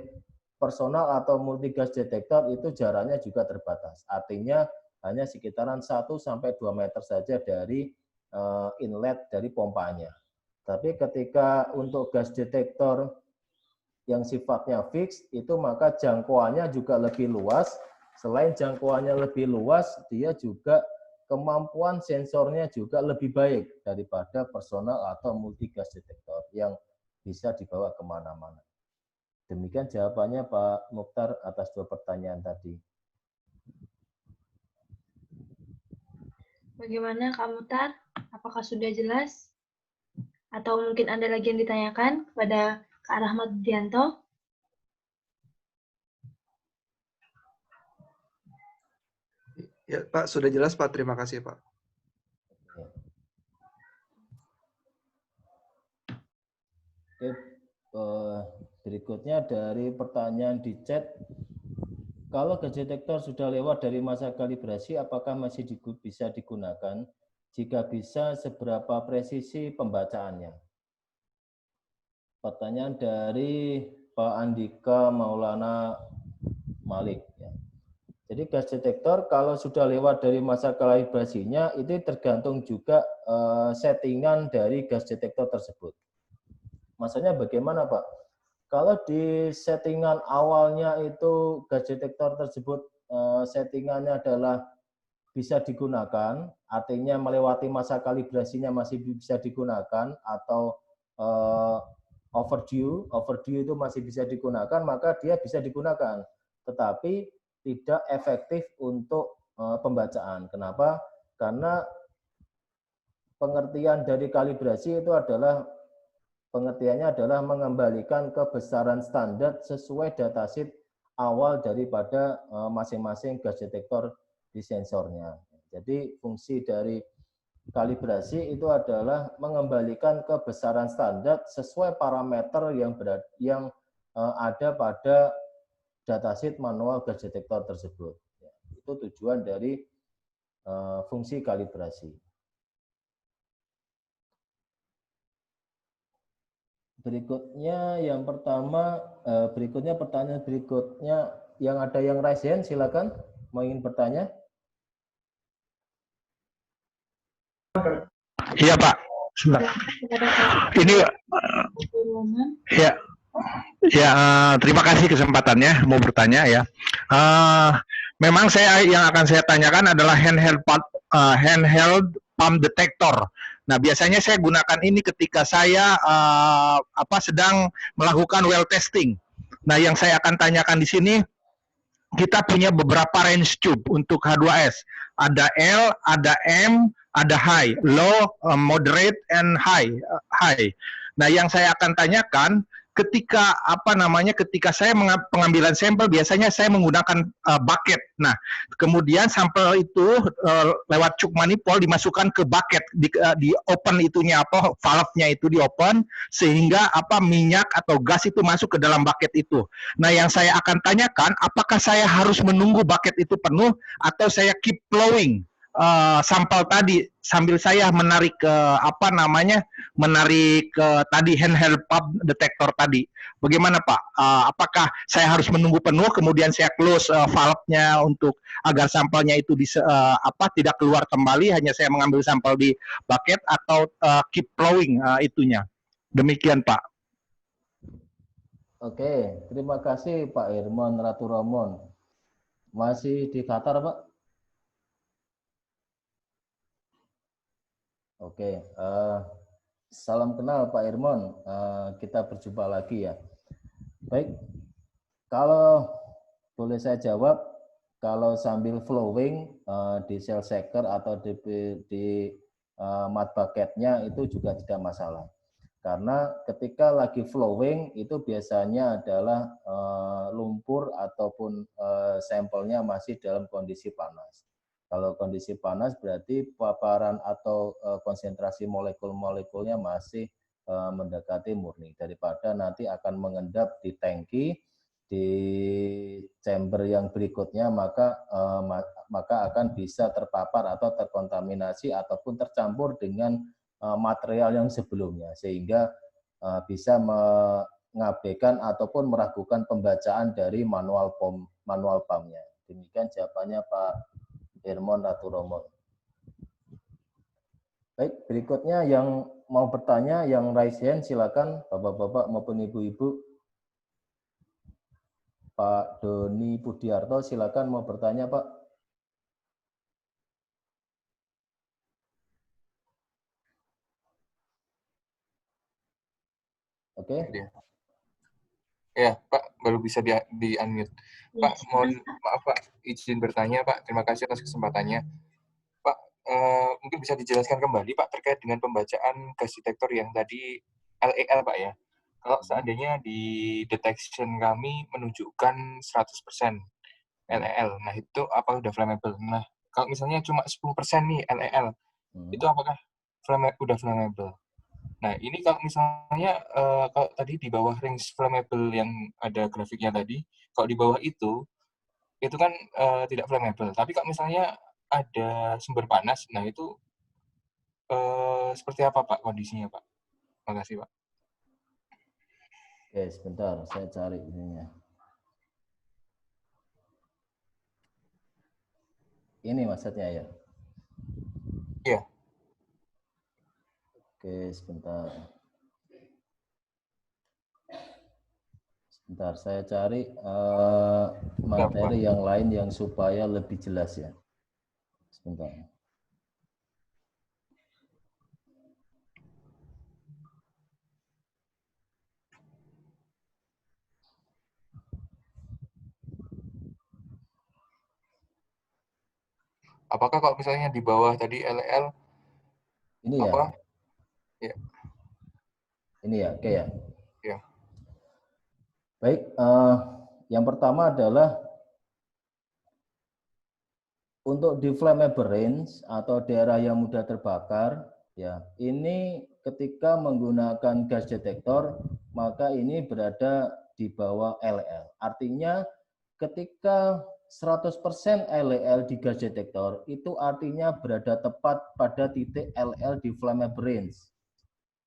personal atau multi gas detektor itu jaraknya juga terbatas. Artinya hanya sekitaran 1-2 meter saja dari inlet dari pompanya. Tapi ketika untuk gas detektor yang sifatnya fix itu maka jangkauannya juga lebih luas. Selain jangkauannya lebih luas, dia juga kemampuan sensornya juga lebih baik daripada personal atau multi gas detektor yang bisa dibawa kemana-mana. Demikian jawabannya Pak Mukhtar atas 2 pertanyaan tadi. Bagaimana Kak Mukhtar? Apakah sudah jelas? Atau mungkin ada lagi yang ditanyakan kepada Kak Rahmat Budianto? Ya Pak, sudah jelas Pak. Terima kasih Pak. Oke, berikutnya dari pertanyaan di chat. Kalau gas detektor sudah lewat dari masa kalibrasi, apakah masih bisa digunakan? Jika bisa, seberapa presisi pembacaannya? Pertanyaan dari Pak Andika Maulana Malik. Ya. Jadi gas detektor kalau sudah lewat dari masa kalibrasinya itu tergantung juga settingan dari gas detektor tersebut. Maksudnya bagaimana Pak? Kalau di settingan awalnya itu gas detektor tersebut settingannya adalah bisa digunakan, artinya melewati masa kalibrasinya masih bisa digunakan, atau overdue itu masih bisa digunakan, maka dia bisa digunakan. Tetapi tidak efektif untuk pembacaan. Kenapa? Karena pengertian dari kalibrasi itu adalah pengertiannya adalah mengembalikan kebesaran standar sesuai datasheet awal daripada masing-masing gas detektor di sensornya. Jadi fungsi dari kalibrasi itu adalah mengembalikan kebesaran standar sesuai parameter yang ada pada datasheet manual gas detektor tersebut. Itu tujuan dari fungsi kalibrasi. Berikutnya yang pertama, pertanyaan berikutnya yang ada yang raise hand, silakan mau ingin bertanya. Iya Pak, sebentar. Ini ya, ya terima kasih kesempatannya mau bertanya ya. Memang yang akan saya tanyakan adalah handheld pump detector. Nah biasanya saya gunakan ini ketika saya sedang melakukan well testing. Nah yang saya akan tanyakan di sini, kita punya beberapa range tube untuk H2S. Ada L, ada M, ada high, low, moderate, and high. Nah, yang saya akan tanyakan, ketika ketika saya pengambilan sampel, biasanya saya menggunakan bucket. Nah, kemudian sampel itu lewat cuk manifold dimasukkan ke bucket, di open itunya valve-nya itu di open, sehingga minyak atau gas itu masuk ke dalam bucket itu. Nah, yang saya akan tanyakan, apakah saya harus menunggu bucket itu penuh atau saya keep flowing sampel tadi sambil saya menarik ke tadi handheld pump detector tadi. Bagaimana Pak? Apakah saya harus menunggu penuh kemudian saya close valve-nya untuk agar sampelnya itu tidak keluar kembali, hanya saya mengambil sampel di bucket, atau keep flowing itunya. Demikian Pak. Oke, terima kasih Pak Irmon Raturamon. Masih di Qatar, Pak? Oke, salam kenal Pak Irmon. Kita berjumpa lagi ya. Baik, kalau boleh saya jawab, kalau sambil flowing di cell shaker atau di mud bucketnya itu juga tidak masalah. Karena ketika lagi flowing itu biasanya adalah lumpur ataupun sampelnya masih dalam kondisi panas. Kalau kondisi panas berarti paparan atau konsentrasi molekul-molekulnya masih mendekati murni, daripada nanti akan mengendap di tangki, di chamber yang berikutnya, maka akan bisa terpapar atau terkontaminasi ataupun tercampur dengan material yang sebelumnya, sehingga bisa mengabaikan ataupun meragukan pembacaan dari manual pumpnya. Demikian jawabannya Pak Irmon Raturomo. Baik, berikutnya yang mau bertanya, yang raise hand, silakan Bapak-bapak maupun Ibu-ibu. Pak Doni Pudiarto, silakan mau bertanya Pak. Oke. Ya, Pak, baru bisa di-unmute. Pak, mohon maaf Pak, izin bertanya Pak, terima kasih atas kesempatannya. Pak, mungkin bisa dijelaskan kembali Pak terkait dengan pembacaan gas detektor yang tadi LEL Pak ya. Kalau seandainya di detection kami menunjukkan 100% LEL, nah itu apakah sudah flammable? Nah, kalau misalnya cuma 10% nih LEL, itu apakah udah flammable? Nah, ini kalau misalnya kalau tadi di bawah range flammable yang ada grafiknya tadi, kalau di bawah itu kan tidak flammable. Tapi kalau misalnya ada sumber panas, nah itu seperti apa Pak kondisinya Pak? Terima kasih Pak. Oke, sebentar, saya cari ininya. Ini maksudnya ya? Iya. Oke, sebentar. Sebentar, saya cari materi yang lain yang supaya lebih jelas ya. Sebentar. Apakah kalau misalnya di bawah tadi LL Ini ya? apa? Ya. Ini ya, oke ya. Ya. Baik, yang pertama adalah untuk di flammable range atau daerah yang mudah terbakar, ya ini ketika menggunakan gas detektor maka ini berada di bawah LL. Artinya ketika 100% LL di gas detektor itu artinya berada tepat pada titik LL di flammable range.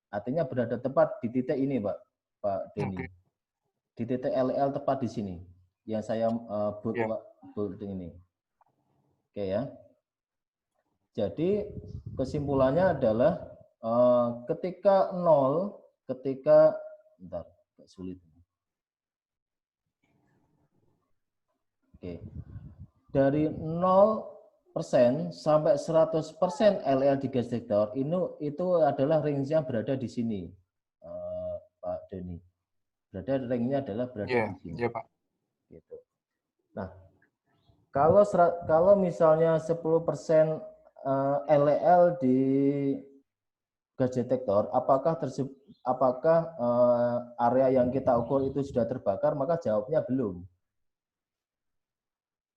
Artinya berada tepat di titik ini, Pak Denny. Okay. Di titik LL tepat di sini yang saya buat ini. Oke ya. Jadi kesimpulannya adalah ketika 0, bentar, agak sulit. Oke. Dari 0% sampai 100% LL di gas detektor itu adalah range-nya berada di sini, Pak Denny. Range-nya adalah berada di sini. Iya, Pak. Gitu. Nah, kalau misalnya 10% LEL di gas detektor, apakah area yang kita ukur itu sudah terbakar? Maka jawabnya belum.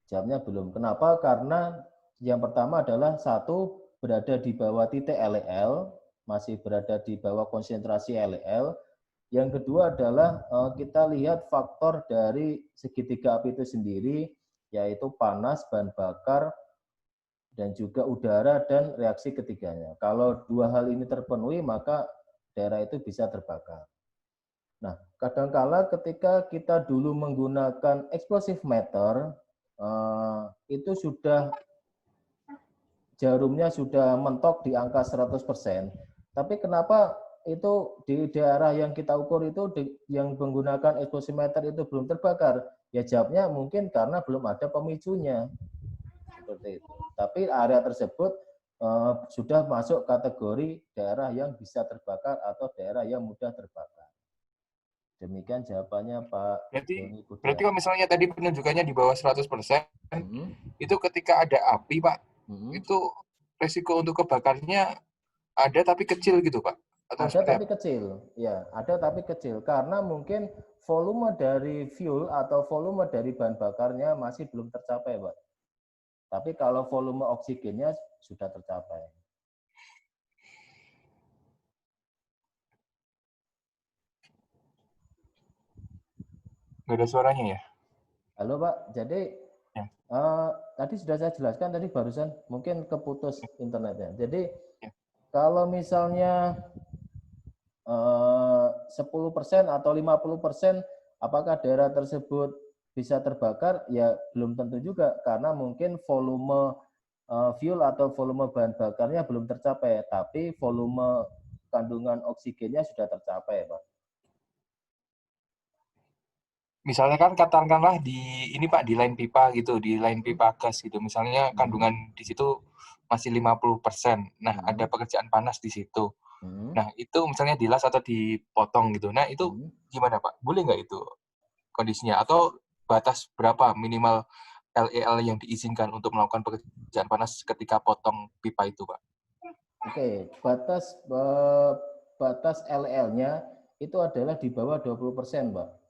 Jawabnya belum. Kenapa? Karena yang pertama adalah satu berada di bawah titik LEL, masih berada di bawah konsentrasi LEL. Yang kedua adalah kita lihat faktor dari segitiga api itu sendiri, yaitu panas, bahan bakar, dan juga udara dan reaksi ketiganya. Kalau dua hal ini terpenuhi, maka daerah itu bisa terbakar. Nah, kadangkala ketika kita dulu menggunakan explosive meter, itu sudah jarumnya sudah mentok di angka 100%. Tapi kenapa itu di daerah yang kita ukur itu yang menggunakan explosive meter itu belum terbakar? Ya jawabnya mungkin karena belum ada pemicunya. Seperti itu. Tapi area tersebut sudah masuk kategori daerah yang bisa terbakar atau daerah yang mudah terbakar. Demikian jawabannya Pak Doni Budianto. Berarti kalau misalnya tadi penunjukannya di bawah 100%, itu ketika ada api, Pak, itu resiko untuk kebakarnya ada tapi kecil gitu, Pak? Atau ada tapi kecil, ya ada tapi kecil karena mungkin volume dari fuel atau volume dari bahan bakarnya masih belum tercapai, Pak. Tapi kalau volume oksigennya sudah tercapai. Nggak ada suaranya ya? Halo Pak, jadi ya. Tadi sudah saya jelaskan tadi barusan, mungkin keputus internetnya. Jadi ya. Kalau misalnya 10% atau 50%, apakah daerah tersebut bisa terbakar? Ya belum tentu juga, karena mungkin volume fuel atau volume bahan bakarnya belum tercapai, tapi volume kandungan oksigennya sudah tercapai, Pak. Misalnya kan katakanlah di ini Pak, di line pipa gitu, di line pipa gas gitu. Misalnya kandungan di situ masih 50%. Nah, ada pekerjaan panas di situ. Nah, itu misalnya dilas atau dipotong gitu. Nah, itu gimana Pak? Boleh nggak itu kondisinya? Atau batas berapa minimal LEL yang diizinkan untuk melakukan pekerjaan panas ketika potong pipa itu, Pak? Oke, batas LEL-nya itu adalah di bawah 20%, Pak.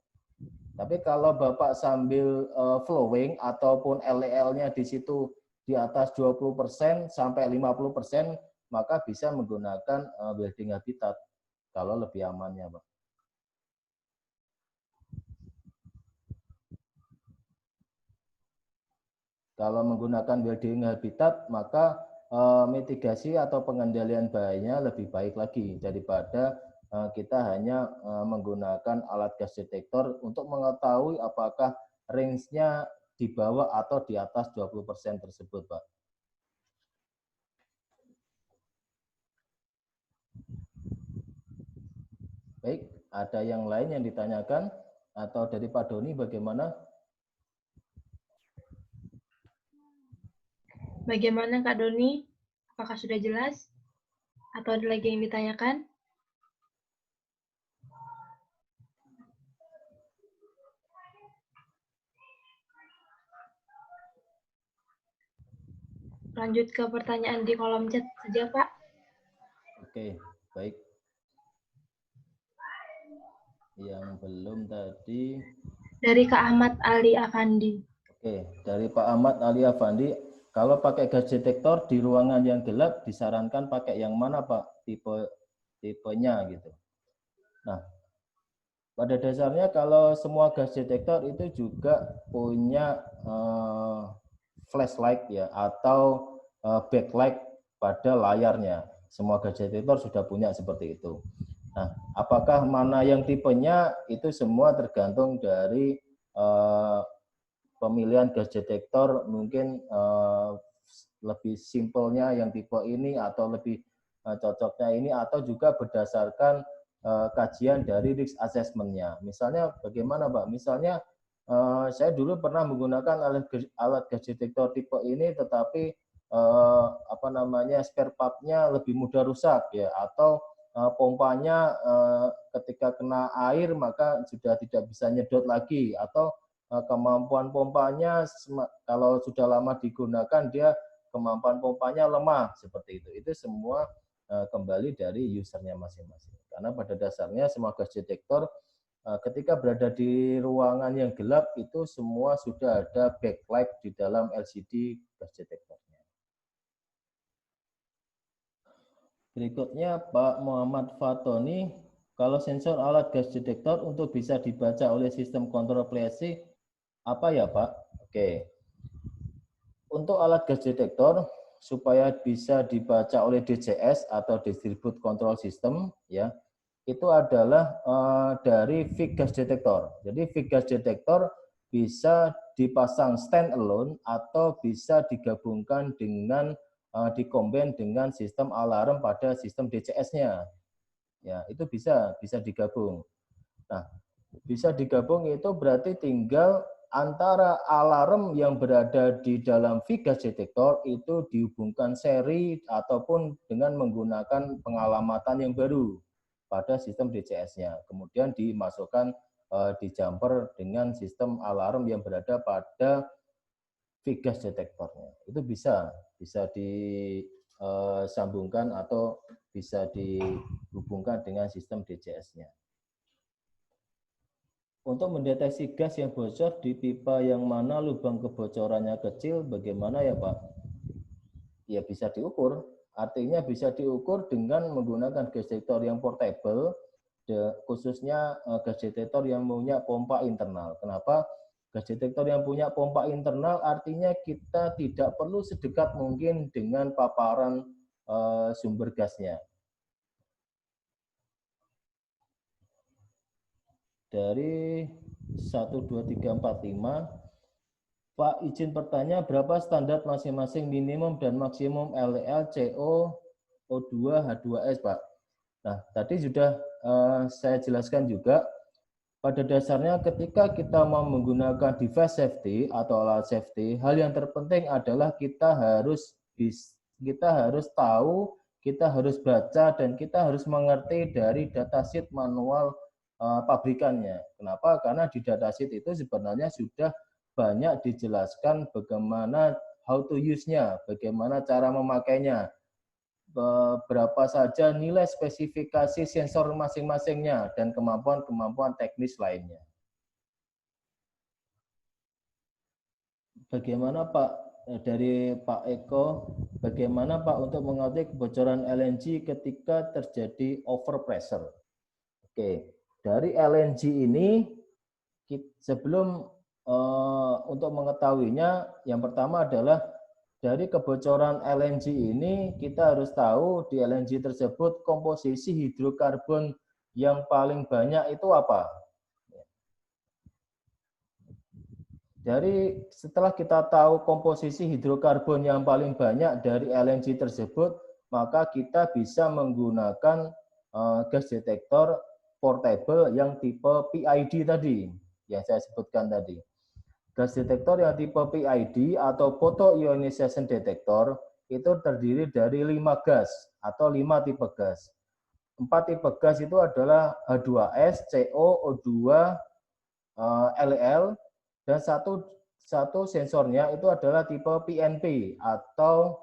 Tapi kalau Bapak sambil flowing ataupun LEL-nya di situ di atas 20% sampai 50%, maka bisa menggunakan welding habitat kalau lebih amannya, Pak. Kalau menggunakan welding habitat, maka mitigasi atau pengendalian bahayanya lebih baik lagi daripada kita hanya menggunakan alat gas detektor untuk mengetahui apakah range-nya di bawah atau di atas 20% tersebut, Pak. Baik, ada yang lain yang ditanyakan atau dari Pak Doni bagaimana? Bagaimana Kak Doni? Apakah sudah jelas? Atau ada lagi yang ditanyakan? Lanjut ke pertanyaan di kolom chat saja, Pak. Oke, baik. Yang belum tadi. Dari Kak Ahmad Ali Afandi. Oke, dari Pak Ahmad Ali Afandi, kalau pakai gas detektor di ruangan yang gelap disarankan pakai yang mana Pak? Tipenya gitu. Nah, pada dasarnya kalau semua gas detektor itu juga punya flashlight ya atau backlight pada layarnya. Semua gas detektor sudah punya seperti itu. Nah, apakah mana yang tipenya itu semua tergantung dari pemilihan gas detektor, mungkin lebih simpelnya yang tipe ini atau lebih cocoknya ini, atau juga berdasarkan kajian dari risk assessment-nya. Misalnya bagaimana Pak? Misalnya saya dulu pernah menggunakan alat gas detektor tipe ini, tetapi spare part-nya lebih mudah rusak ya, atau pompanya ketika kena air maka sudah tidak bisa nyedot lagi, atau kemampuan pompanya kalau sudah lama digunakan dia kemampuan pompanya lemah seperti itu. Itu semua kembali dari usernya masing-masing. Karena pada dasarnya semua gas detektor ketika berada di ruangan yang gelap itu semua sudah ada backlight di dalam LCD gas detektornya. Berikutnya Pak Muhammad Fatoni, kalau sensor alat gas detektor untuk bisa dibaca oleh sistem kontrol PLC, apa ya Pak? Oke. Untuk alat gas detektor, supaya bisa dibaca oleh DCS atau Distribute Control System, ya, itu adalah dari VIC gas detektor. Jadi VIC gas detektor bisa dipasang stand alone atau bisa digabungkan dengan dikombin dengan sistem alarm pada sistem DCS-nya. Ya, itu bisa digabung. Nah, bisa digabung itu berarti tinggal antara alarm yang berada di dalam VIC gas detektor itu dihubungkan seri ataupun dengan menggunakan pengalamatan yang baru pada sistem DCS-nya. Kemudian dimasukkan di jumper dengan sistem alarm yang berada pada VIC gas detektornya. Itu bisa disambungkan atau bisa dihubungkan dengan sistem DCS-nya. Untuk mendeteksi gas yang bocor di pipa yang mana lubang kebocorannya kecil, bagaimana ya Pak? Ya bisa diukur. Artinya bisa diukur dengan menggunakan gas detektor yang portable, khususnya gas detektor yang punya pompa internal. Kenapa? Gas detektor yang punya pompa internal artinya kita tidak perlu sedekat mungkin dengan paparan sumber gasnya. Dari 12345, Pak izin bertanya berapa standar masing-masing minimum dan maksimum LDL, CO, O2, H2S Pak. Nah tadi sudah saya jelaskan juga, pada dasarnya ketika kita mau menggunakan device safety atau alat safety, hal yang terpenting adalah kita harus tahu, kita harus baca, dan kita harus mengerti dari datasheet manual pabrikannya. Kenapa? Karena di datasheet itu sebenarnya sudah banyak dijelaskan bagaimana how to use-nya, bagaimana cara memakainya, berapa saja nilai spesifikasi sensor masing-masingnya, dan kemampuan-kemampuan teknis lainnya. Bagaimana Pak, dari Pak Eko, bagaimana Pak untuk mengetahui kebocoran LNG ketika terjadi overpressure? Oke, dari LNG ini, sebelum untuk mengetahuinya, yang pertama adalah dari kebocoran LNG ini kita harus tahu di LNG tersebut komposisi hidrokarbon yang paling banyak itu apa. Dari setelah kita tahu komposisi hidrokarbon yang paling banyak dari LNG tersebut, maka kita bisa menggunakan gas detektor portable yang tipe PID tadi, yang saya sebutkan tadi. Gas detektor yang tipe PID atau Photo Ionization Detector itu terdiri dari 5 gas atau 5 tipe gas. 4 tipe gas itu adalah H2S, CO, O2, LEL, dan satu sensornya itu adalah tipe PNP atau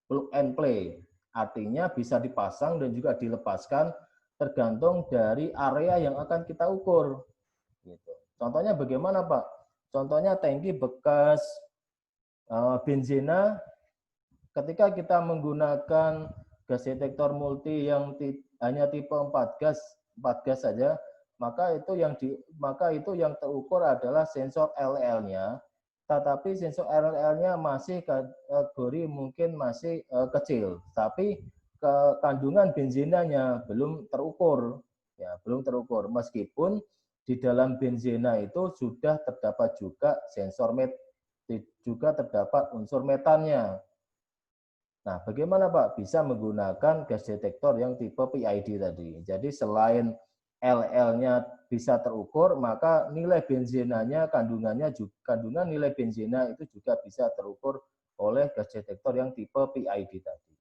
plug and play. Artinya bisa dipasang dan juga dilepaskan tergantung dari area yang akan kita ukur. Gitu. Contohnya bagaimana, Pak? Contohnya tangki bekas benzina, ketika kita menggunakan gas detektor multi yang hanya tipe 4 gas saja, maka itu yang terukur adalah sensor LL-nya, tetapi sensor LL-nya masih kategori mungkin masih kecil, tapi kandungan benzinanya belum terukur, ya belum terukur. Meskipun di dalam benzina itu sudah terdapat juga sensor juga terdapat unsur metannya. Nah, bagaimana Pak bisa menggunakan gas detektor yang tipe PID tadi? Jadi selain LL-nya bisa terukur, maka nilai benzinanya, kandungan nilai benzina itu juga bisa terukur oleh gas detektor yang tipe PID tadi.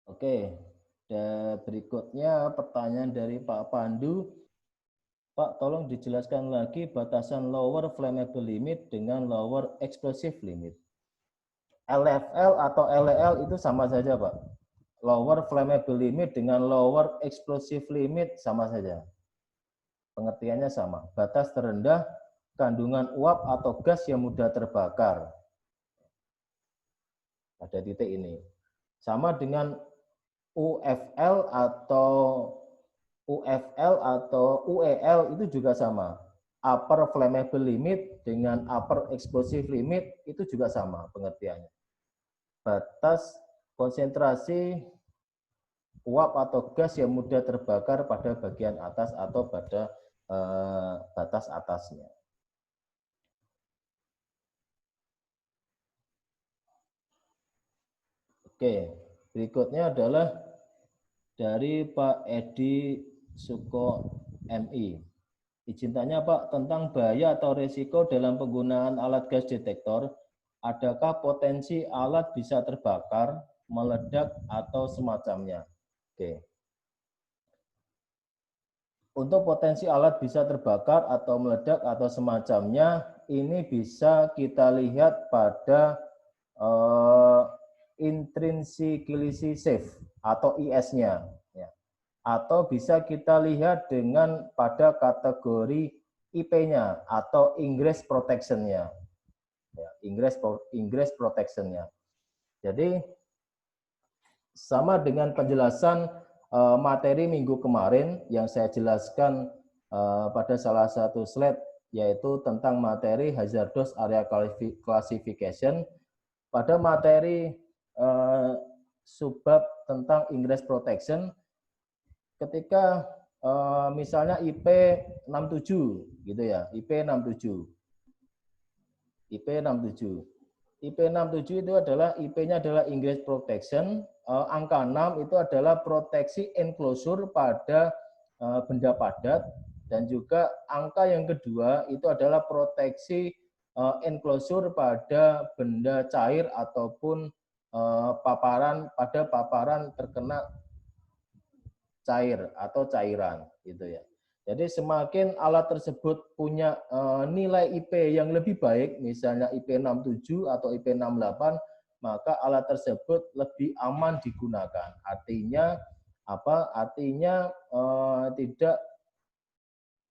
Oke, dan berikutnya pertanyaan dari Pak Pandu. Pak, tolong dijelaskan lagi batasan lower flammable limit dengan lower explosive limit. LFL atau LEL itu sama saja, Pak. Lower flammable limit dengan lower explosive limit sama saja. Pengertiannya sama. Batas terendah kandungan uap atau gas yang mudah terbakar. Pada titik ini. Sama dengan UFL atau UEL itu juga sama. Upper flammable limit dengan upper explosive limit itu juga sama pengertiannya. Batas konsentrasi uap atau gas yang mudah terbakar pada bagian atas atau pada batas atasnya. Oke, berikutnya adalah dari Pak Edi Suko MI. Izin tanya Pak, tentang bahaya atau risiko dalam penggunaan alat gas detektor, adakah potensi alat bisa terbakar, meledak, atau semacamnya? Oke. Untuk potensi alat bisa terbakar atau meledak atau semacamnya, ini bisa kita lihat pada intrinsically safe atau IS-nya. Atau bisa kita lihat dengan pada kategori IP-nya atau ingress protection-nya. Ya, ingress protection-nya. Jadi sama dengan penjelasan materi minggu kemarin yang saya jelaskan pada salah satu slide, yaitu tentang materi hazardous area classification. Pada materi subbab tentang ingress protection, ketika misalnya IP 67 gitu ya, IP 67 itu adalah IP-nya adalah ingress protection, angka 6 itu adalah proteksi enclosure pada benda padat, dan juga angka yang kedua itu adalah proteksi enclosure pada benda cair ataupun paparan terkena cair atau cairan gitu ya. Jadi semakin alat tersebut punya nilai IP yang lebih baik, misalnya IP 67 atau IP 68, maka alat tersebut lebih aman digunakan. Artinya apa? Artinya tidak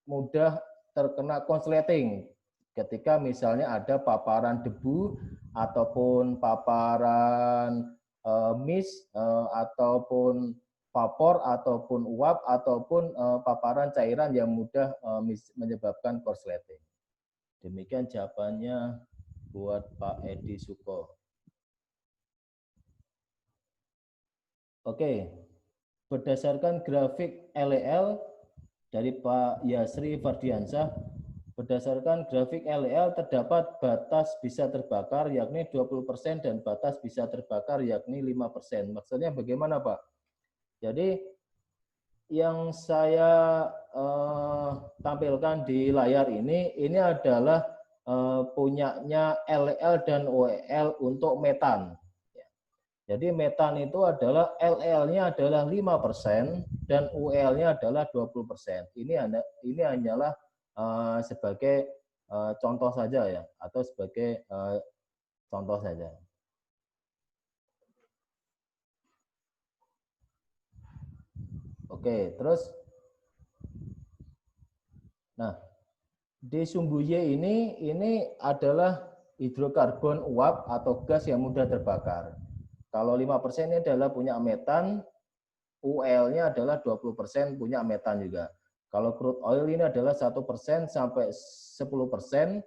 mudah terkena konsleting ketika misalnya ada paparan debu ataupun paparan mist ataupun vapor ataupun uap ataupun paparan cairan yang mudah menyebabkan korsleting. Demikian jawabannya buat Pak Edi Suko. Oke, berdasarkan grafik LEL dari Pak Yasri Fardiansyah, Berdasarkan grafik LEL terdapat batas bisa terbakar yakni 20% dan batas bisa terbakar yakni 5%. Maksudnya bagaimana, Pak? Jadi yang saya tampilkan di layar ini adalah punyanya LEL dan OEL untuk metan. Jadi metan itu adalah LEL-nya adalah 5% dan UEL-nya adalah 20%. Ini hanyalah sebagai contoh saja ya, atau sebagai contoh saja. Oke, terus nah di sumbu Y ini adalah hidrokarbon uap atau gas yang mudah terbakar. Kalau 5% ini adalah punya metan, UL-nya adalah 20% punya metan juga. Kalau crude oil ini adalah 1% sampai 10%,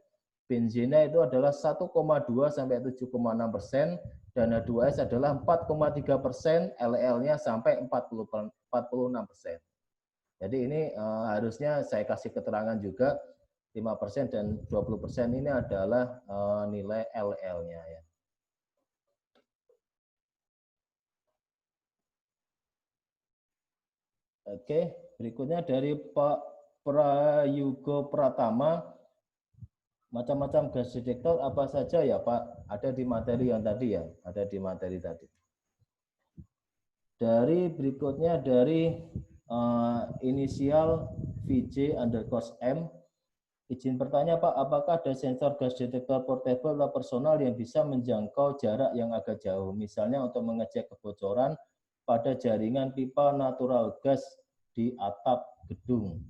benzinnya itu adalah 1,2 sampai 7,6%, dan H2S adalah 4,3%, LEL-nya sampai 46%. Jadi ini harusnya saya kasih keterangan juga 5% dan 20% ini adalah nilai LEL-nya ya. Oke, berikutnya dari Pak Prayugo Pratama, macam-macam gas detektor apa saja ya Pak? Ada di materi yang tadi ya, ada di materi tadi. Dari berikutnya dari inisial VJ_M, izin bertanya Pak, apakah ada sensor gas detektor portable atau personal yang bisa menjangkau jarak yang agak jauh, misalnya untuk mengecek kebocoran pada jaringan pipa natural gas di atap gedung.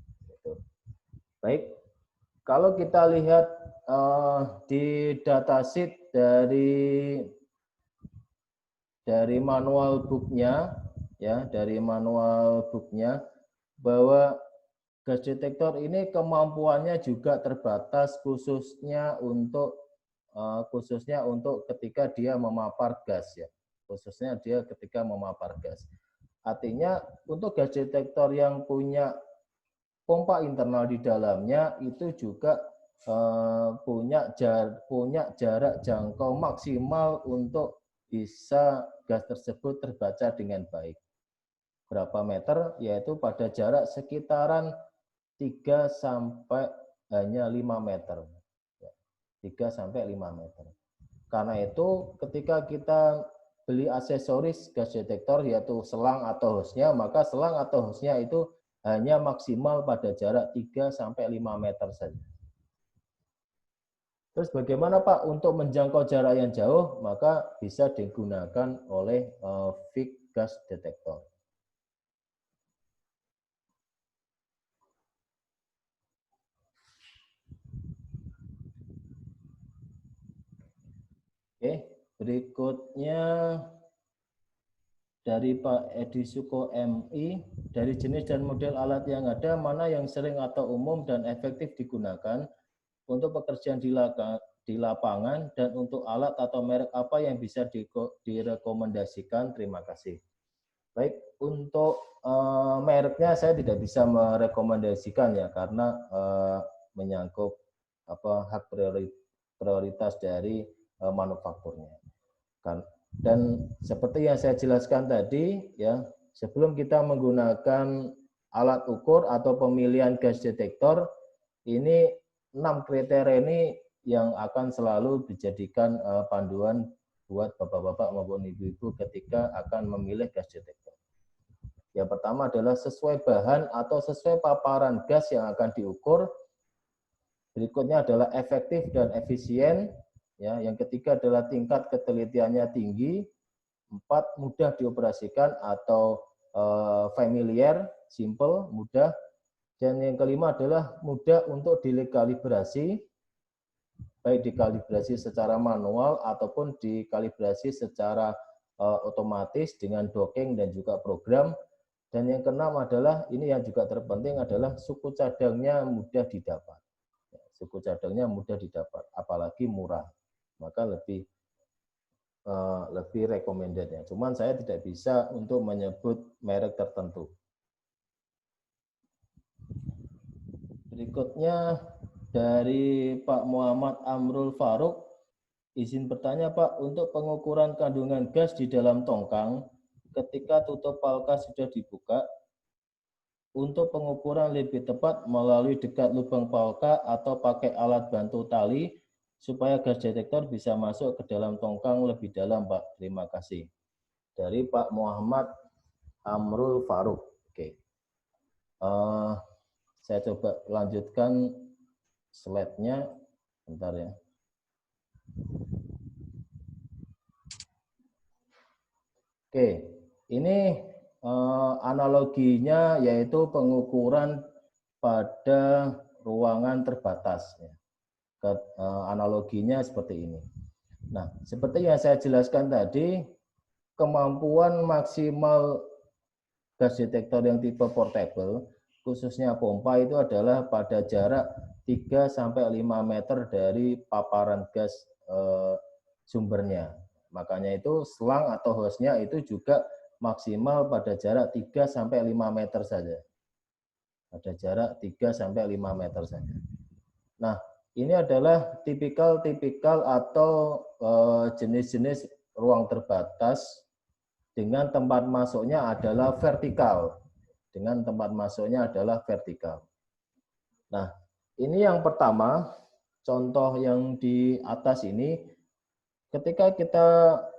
Baik, kalau kita lihat di datasheet dari manual booknya, ya dari manual booknya, bahwa gas detektor ini kemampuannya juga terbatas khususnya untuk ketika dia memapar gas ya. Khususnya dia ketika memapar gas. Artinya untuk gas detektor yang punya pompa internal di dalamnya itu juga punya jarak jangkau maksimal untuk bisa gas tersebut terbaca dengan baik. Berapa meter? Yaitu pada jarak sekitaran 3 sampai hanya 5 meter. 3 sampai 5 meter. Karena itu ketika kita beli aksesoris gas detektor yaitu selang atau hose-nya, maka selang atau hose-nya itu hanya maksimal pada jarak 3 sampai 5 meter saja. Terus bagaimana Pak untuk menjangkau jarak yang jauh? Maka bisa digunakan oleh VIC gas detektor. Oke, berikutnya dari Pak Edi Suko MI, dari jenis dan model alat yang ada, mana yang sering atau umum dan efektif digunakan untuk pekerjaan di lapangan dan untuk alat atau merek apa yang bisa direkomendasikan? Terima kasih. Baik, untuk mereknya saya tidak bisa merekomendasikan ya karena menyangkut hak prioritas dari manufakturnya. Dan seperti yang saya jelaskan tadi ya, sebelum kita menggunakan alat ukur atau pemilihan gas detektor, ini 6 kriteria ini yang akan selalu dijadikan panduan buat bapak-bapak maupun ibu-ibu ketika akan memilih gas detektor. Yang pertama adalah sesuai bahan atau sesuai paparan gas yang akan diukur. Berikutnya adalah efektif dan efisien. Ya, yang ketiga adalah tingkat ketelitiannya tinggi. 4, mudah dioperasikan atau familiar, simple, mudah. Dan yang kelima adalah mudah untuk dikalibrasi, baik dikalibrasi secara manual ataupun dikalibrasi secara otomatis dengan docking dan juga program. Dan yang keenam adalah, ini yang juga terpenting adalah suku cadangnya mudah didapat. Suku cadangnya mudah didapat, apalagi murah. Maka lebih recommended ya. Cuman saya tidak bisa untuk menyebut merek tertentu. Berikutnya dari Pak Muhammad Amrul Faruk, izin bertanya Pak, untuk pengukuran kandungan gas di dalam tongkang ketika tutup palka sudah dibuka, untuk pengukuran lebih tepat melalui dekat lubang palka atau pakai alat bantu tali supaya gas detektor bisa masuk ke dalam tongkang lebih dalam, Pak. Terima kasih. Dari Pak Muhammad Amrul Faruk. Oke. Saya coba lanjutkan slide-nya. Bentar ya. Oke, ini analoginya yaitu pengukuran pada ruangan terbatas. Analoginya seperti ini. Nah, seperti yang saya jelaskan tadi, kemampuan maksimal gas detektor yang tipe portable, khususnya pompa itu adalah pada jarak 3-5 meter dari paparan gas sumbernya. Makanya itu selang atau hose-nya itu juga maksimal pada jarak 3-5 meter saja. Pada jarak 3-5 meter saja. Nah, ini adalah tipikal atau jenis-jenis ruang terbatas dengan tempat masuknya adalah vertikal. Dengan tempat masuknya adalah vertikal. Nah, ini yang pertama, contoh yang di atas ini, ketika kita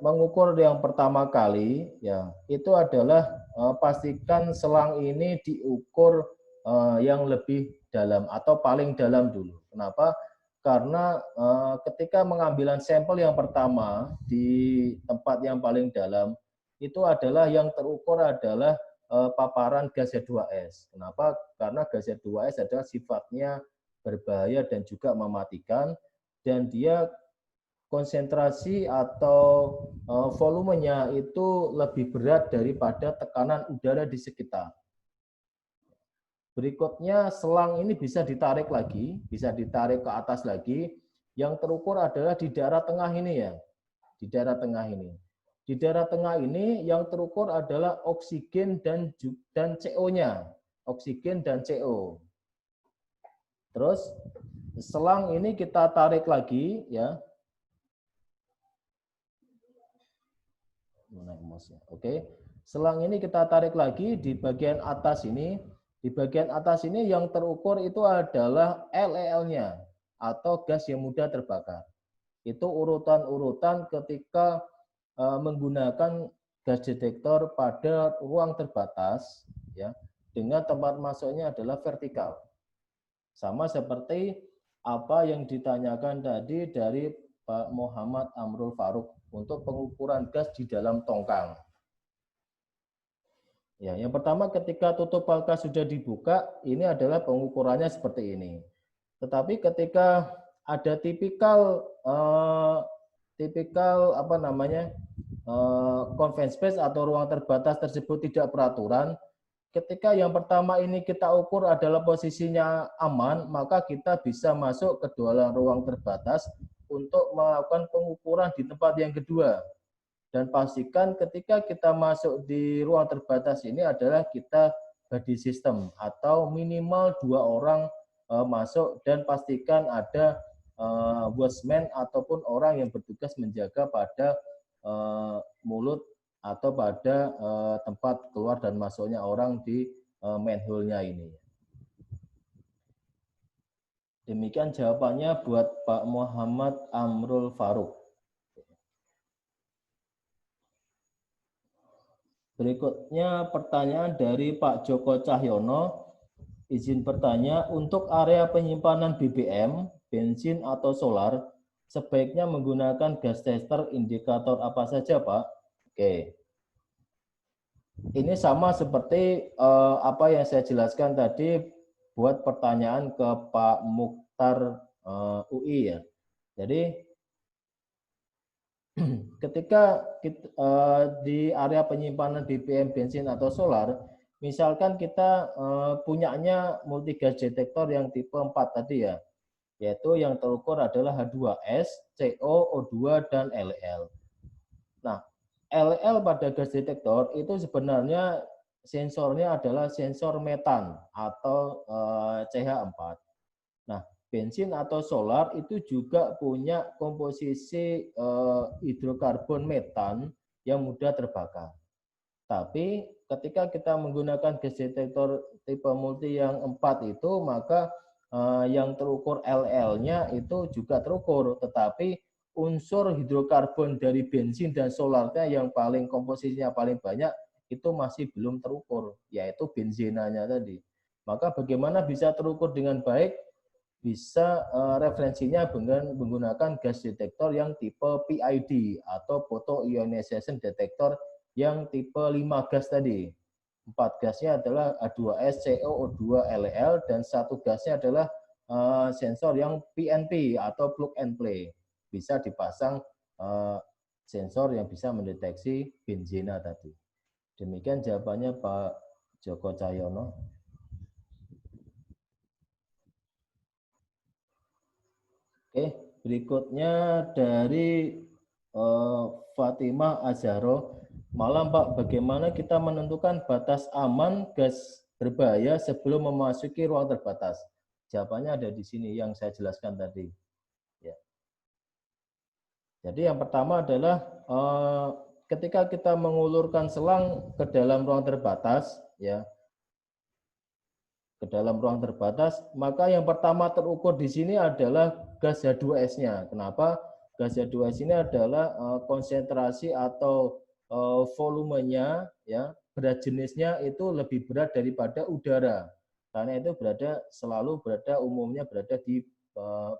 mengukur yang pertama kali, ya itu adalah pastikan selang ini diukur yang lebih dalam atau paling dalam dulu. Kenapa? Karena ketika pengambilan sampel yang pertama di tempat yang paling dalam, itu adalah yang terukur adalah paparan gas H2S. Kenapa? Karena gas H2S adalah sifatnya berbahaya dan juga mematikan, dan dia konsentrasi atau volumenya itu lebih berat daripada tekanan udara di sekitar. Berikutnya, selang ini bisa ditarik lagi, bisa ditarik ke atas lagi. Yang terukur adalah di daerah tengah ini ya, di daerah tengah ini. Di daerah tengah ini yang terukur adalah oksigen dan CO-nya, oksigen dan CO. Terus selang ini kita tarik lagi ya. Oke, selang ini kita tarik lagi di bagian atas ini. Di bagian atas ini yang terukur itu adalah LEL-nya atau gas yang mudah terbakar. Itu urutan-urutan ketika menggunakan gas detektor pada ruang terbatas, ya, dengan tempat masuknya adalah vertikal. Sama seperti apa yang ditanyakan tadi dari Pak Muhammad Amrul Faruk untuk pengukuran gas di dalam tongkang. Ya, yang pertama ketika tutup palka sudah dibuka, ini adalah pengukurannya seperti ini. Tetapi ketika ada tipikal apa namanya confined space atau ruang terbatas tersebut tidak beraturan, ketika yang pertama ini kita ukur adalah posisinya aman, maka kita bisa masuk ke dalam ruang terbatas untuk melakukan pengukuran di tempat yang kedua. Dan pastikan ketika kita masuk di ruang terbatas ini adalah kita body system atau minimal 2 orang masuk, dan pastikan ada watchman ataupun orang yang bertugas menjaga pada mulut atau pada tempat keluar dan masuknya orang di manhole-nya ini. Demikian jawabannya buat Pak Muhammad Amrul Faruk. Berikutnya pertanyaan dari Pak Joko Cahyono. Izin bertanya, untuk area penyimpanan BBM, bensin atau solar, sebaiknya menggunakan gas tester indikator apa saja, Pak? Oke. Ini sama seperti apa yang saya jelaskan tadi buat pertanyaan ke Pak Mukhtar UI ya. Jadi ketika di area penyimpanan BBM, bensin atau solar, misalkan kita punyanya multi gas detektor yang tipe 4 tadi ya, yaitu yang terukur adalah H2S, CO, O2, dan LEL. Nah, LEL pada gas detektor itu sebenarnya sensornya adalah sensor metan atau CH4. Nah, bensin atau solar itu juga punya komposisi hidrokarbon metan yang mudah terbakar. Tapi ketika kita menggunakan gas detektor tipe multi yang 4 itu, maka yang terukur LL-nya itu juga terukur, tetapi unsur hidrokarbon dari bensin dan solarnya yang paling komposisinya paling banyak itu masih belum terukur, yaitu benzinanya tadi. Maka bagaimana bisa terukur dengan baik? Bisa referensinya dengan menggunakan gas detektor yang tipe PID atau Photo Ionization Detector yang tipe 5 gas tadi. 4 gasnya adalah H2S, CO, O2, LEL, dan 1 gasnya adalah sensor yang PNP atau plug and play. Bisa dipasang sensor yang bisa mendeteksi benzina tadi. Demikian jawabannya Pak Joko Cahyono. Oke, berikutnya dari Fatimah Azharo. Malam Pak, bagaimana kita menentukan batas aman gas berbahaya sebelum memasuki ruang terbatas? Jawabannya ada di sini yang saya jelaskan tadi. Ya. Jadi yang pertama adalah ketika kita mengulurkan selang ke dalam ruang terbatas, ya, ke dalam ruang terbatas, maka yang pertama terukur di sini adalah gas H2S-nya. Kenapa? Gas H2S ini adalah konsentrasi atau volumenya, ya, berat jenisnya itu lebih berat daripada udara. Karena itu selalu umumnya berada di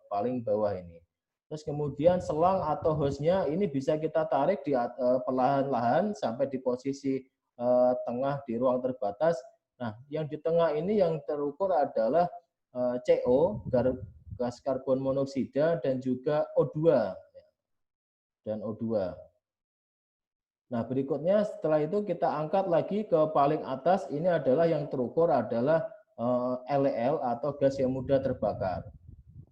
paling bawah ini. Terus kemudian selang atau hose-nya ini bisa kita tarik di perlahan-lahan sampai di posisi tengah di ruang terbatas. Nah, yang di tengah ini yang terukur adalah CO, gas karbon monoksida, dan juga O2. Dan O2. Nah, berikutnya setelah itu kita angkat lagi ke paling atas, ini adalah yang terukur adalah LEL atau gas yang mudah terbakar.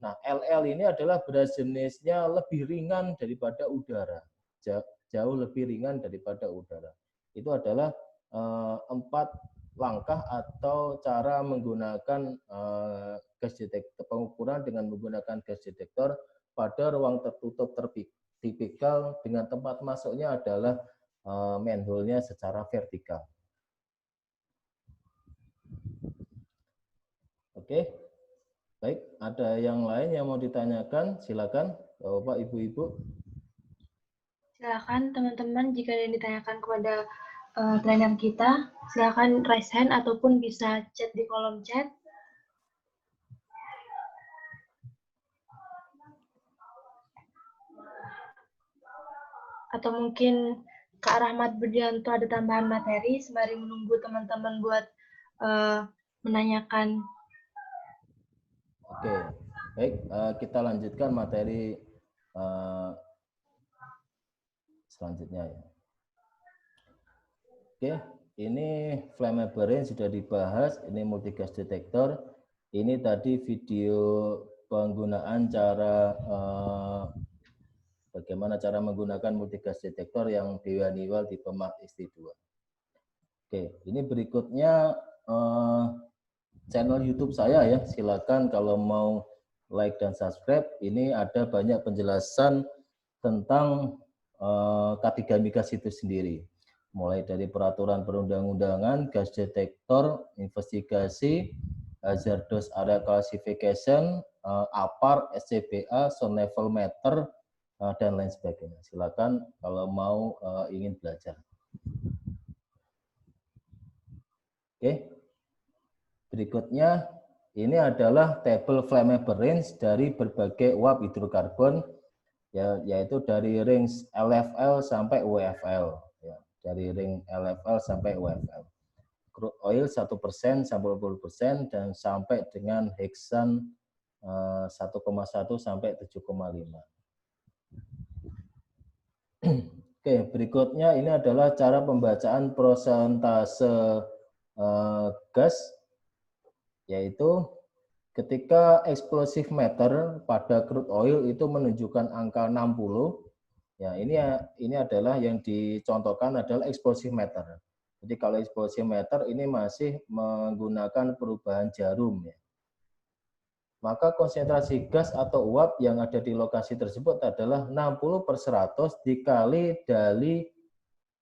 Nah, LL ini adalah berat jenisnya lebih ringan daripada udara. Jauh lebih ringan daripada udara. Itu adalah 4 langkah atau cara menggunakan gas detektor, pengukuran dengan menggunakan gas detektor pada ruang tertutup tipikal dengan tempat masuknya adalah manhole-nya secara vertikal. Oke, baik. Ada yang lain yang mau ditanyakan? Silakan, Bapak, Ibu-ibu. Silakan teman-teman jika ada yang ditanyakan kepada trainer kita, silakan raise hand ataupun bisa chat di kolom chat. Atau mungkin Kak Rahmat Budianto ada tambahan materi sembari menunggu teman-teman buat menanyakan. Oke, baik. Kita lanjutkan materi selanjutnya ya. Oke, ini flammable range sudah dibahas, ini multi gas detector. Ini tadi video penggunaan cara bagaimana cara menggunakan multi gas detector yang Dewi Haniwal di Pemak ST2. Oke, ini berikutnya channel YouTube saya ya. Silakan kalau mau like dan subscribe. Ini ada banyak penjelasan tentang K3 migas itu sendiri. Mulai dari peraturan perundang-undangan, gas detektor, investigasi, hazardous area classification, APAR, SCBA, sound level meter, dan lain sebagainya. Silakan kalau mau ingin belajar. Oke. Berikutnya ini adalah tabel flammable range dari berbagai uap hidrokarbon, ya, yaitu dari range LFL sampai WFL. Ya, dari range LFL sampai WFL. Crude oil 1% sampai 20% dan sampai dengan heksan 1,1 sampai 7,5. Oke, berikutnya ini adalah cara pembacaan persentase gas, yaitu ketika explosive matter pada crude oil itu menunjukkan angka 60, ya ini adalah yang dicontohkan adalah explosive matter. Jadi kalau explosive matter ini masih menggunakan perubahan jarum, ya. maka konsentrasi gas atau uap yang ada di lokasi tersebut adalah 60/100 dikali dari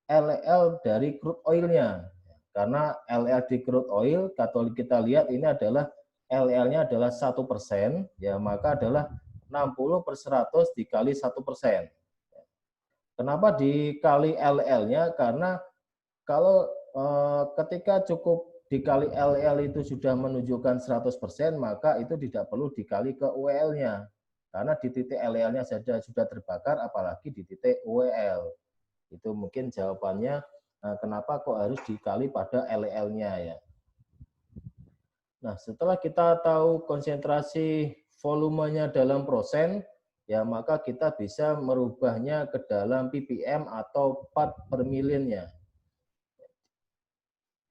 LL dari crude oil-nya. Karena LL di crude oil, kalau kita lihat ini adalah LL-nya adalah 1%, ya maka adalah 60/100 dikali 1%. Kenapa dikali LL-nya? Karena kalau ketika cukup dikali LL itu sudah menunjukkan 100%, maka itu tidak perlu dikali ke UL-nya. Karena di titik LL-nya saja sudah terbakar, apalagi di titik UL. Itu mungkin jawabannya kenapa kok harus dikali pada LL-nya ya. Nah, setelah kita tahu konsentrasi volumenya dalam persen, ya maka kita bisa merubahnya ke dalam ppm atau part per million-nya.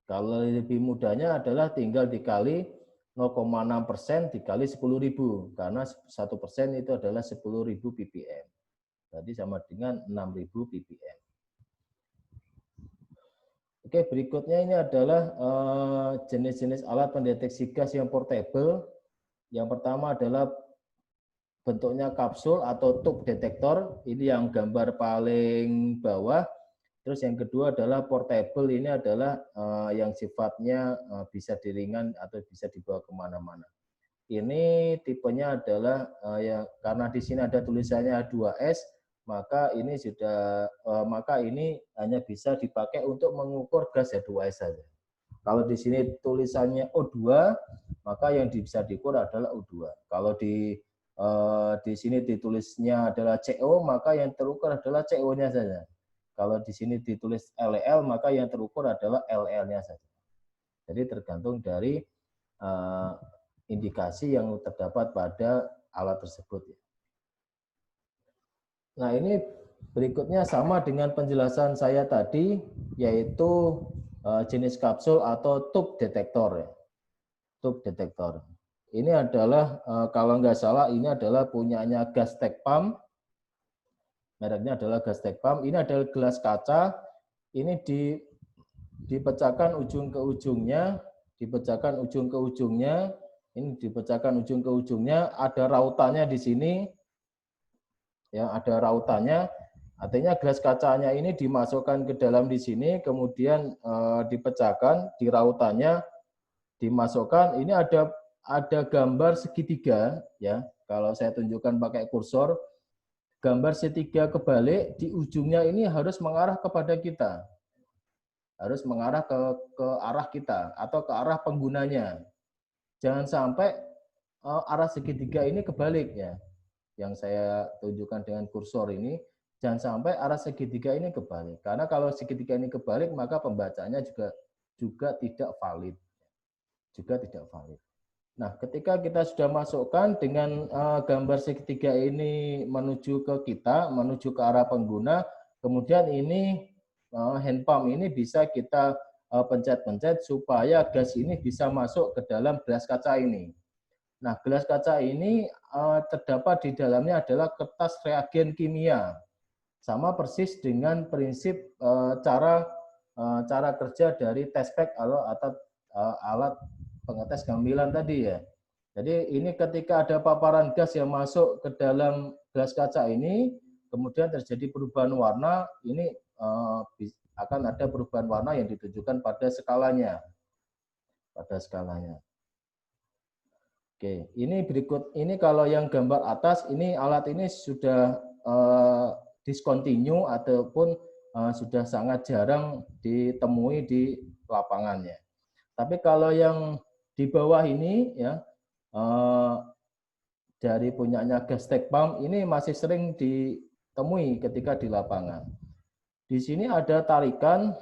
Kalau lebih mudahnya adalah tinggal dikali 0,6% dikali 10.000, karena 1% itu adalah 10.000 ppm. Berarti sama dengan 6.000 ppm. Oke, berikutnya ini adalah jenis-jenis alat pendeteksi gas yang portable. Yang pertama adalah bentuknya kapsul atau tube detektor. Ini yang gambar paling bawah. Terus yang kedua adalah portable. Ini adalah yang sifatnya bisa diringan atau bisa dibawa kemana-mana. Ini tipenya adalah karena di sini ada tulisannya 2S, maka ini hanya bisa dipakai untuk mengukur gas H2S saja. Kalau di sini tulisannya O2, maka yang bisa diukur adalah O2. Kalau di sini ditulisnya adalah CO, maka yang terukur adalah CO-nya saja. Kalau di sini ditulis LL, maka yang terukur adalah LL-nya saja. Jadi tergantung dari indikasi yang terdapat pada alat tersebut. Nah, ini berikutnya sama dengan penjelasan saya tadi, yaitu jenis kapsul atau tube detektor. Tube detektor. Ini adalah, kalau nggak salah, ini adalah punyanya Gastech Pump. Mereknya adalah Gastech Pump. Ini adalah gelas kaca. Ini dipecahkan ujung ke ujungnya, dipecahkan ujung ke ujungnya. Ini dipecahkan ujung ke ujungnya. Ada rautannya di sini. Ya, ada rautannya, artinya gelas kacanya ini dimasukkan ke dalam di sini, kemudian dipecahkan, di rautannya dimasukkan. Ini ada gambar segitiga, ya. Kalau saya tunjukkan pakai kursor, gambar segitiga kebalik di ujungnya ini harus mengarah kepada kita, harus mengarah ke arah kita atau ke arah penggunanya. Jangan sampai arah segitiga ini kebalik ya. Yang saya tunjukkan dengan kursor ini, jangan sampai arah segitiga ini kebalik. Karena kalau segitiga ini kebalik, maka pembacanya juga tidak valid. Juga tidak valid. Nah, ketika kita sudah masukkan dengan gambar segitiga ini menuju ke kita, menuju ke arah pengguna, kemudian ini hand pump ini bisa kita pencet-pencet supaya gas ini bisa masuk ke dalam gelas kaca ini. Nah, gelas kaca ini terdapat di dalamnya adalah kertas reagen kimia. Sama persis dengan prinsip cara kerja dari test pack atau alat pengetes gamilan tadi ya. Jadi ini ketika ada paparan gas yang masuk ke dalam gelas kaca ini, kemudian terjadi perubahan warna, ini akan ada perubahan warna yang ditujukan pada skalanya. Pada skalanya. Oke, ini kalau yang gambar atas, ini alat ini sudah discontinue ataupun sudah sangat jarang ditemui di lapangannya. Tapi kalau yang di bawah ini ya dari punyanya Gastech Pump ini masih sering ditemui ketika di lapangan. Di sini ada tarikan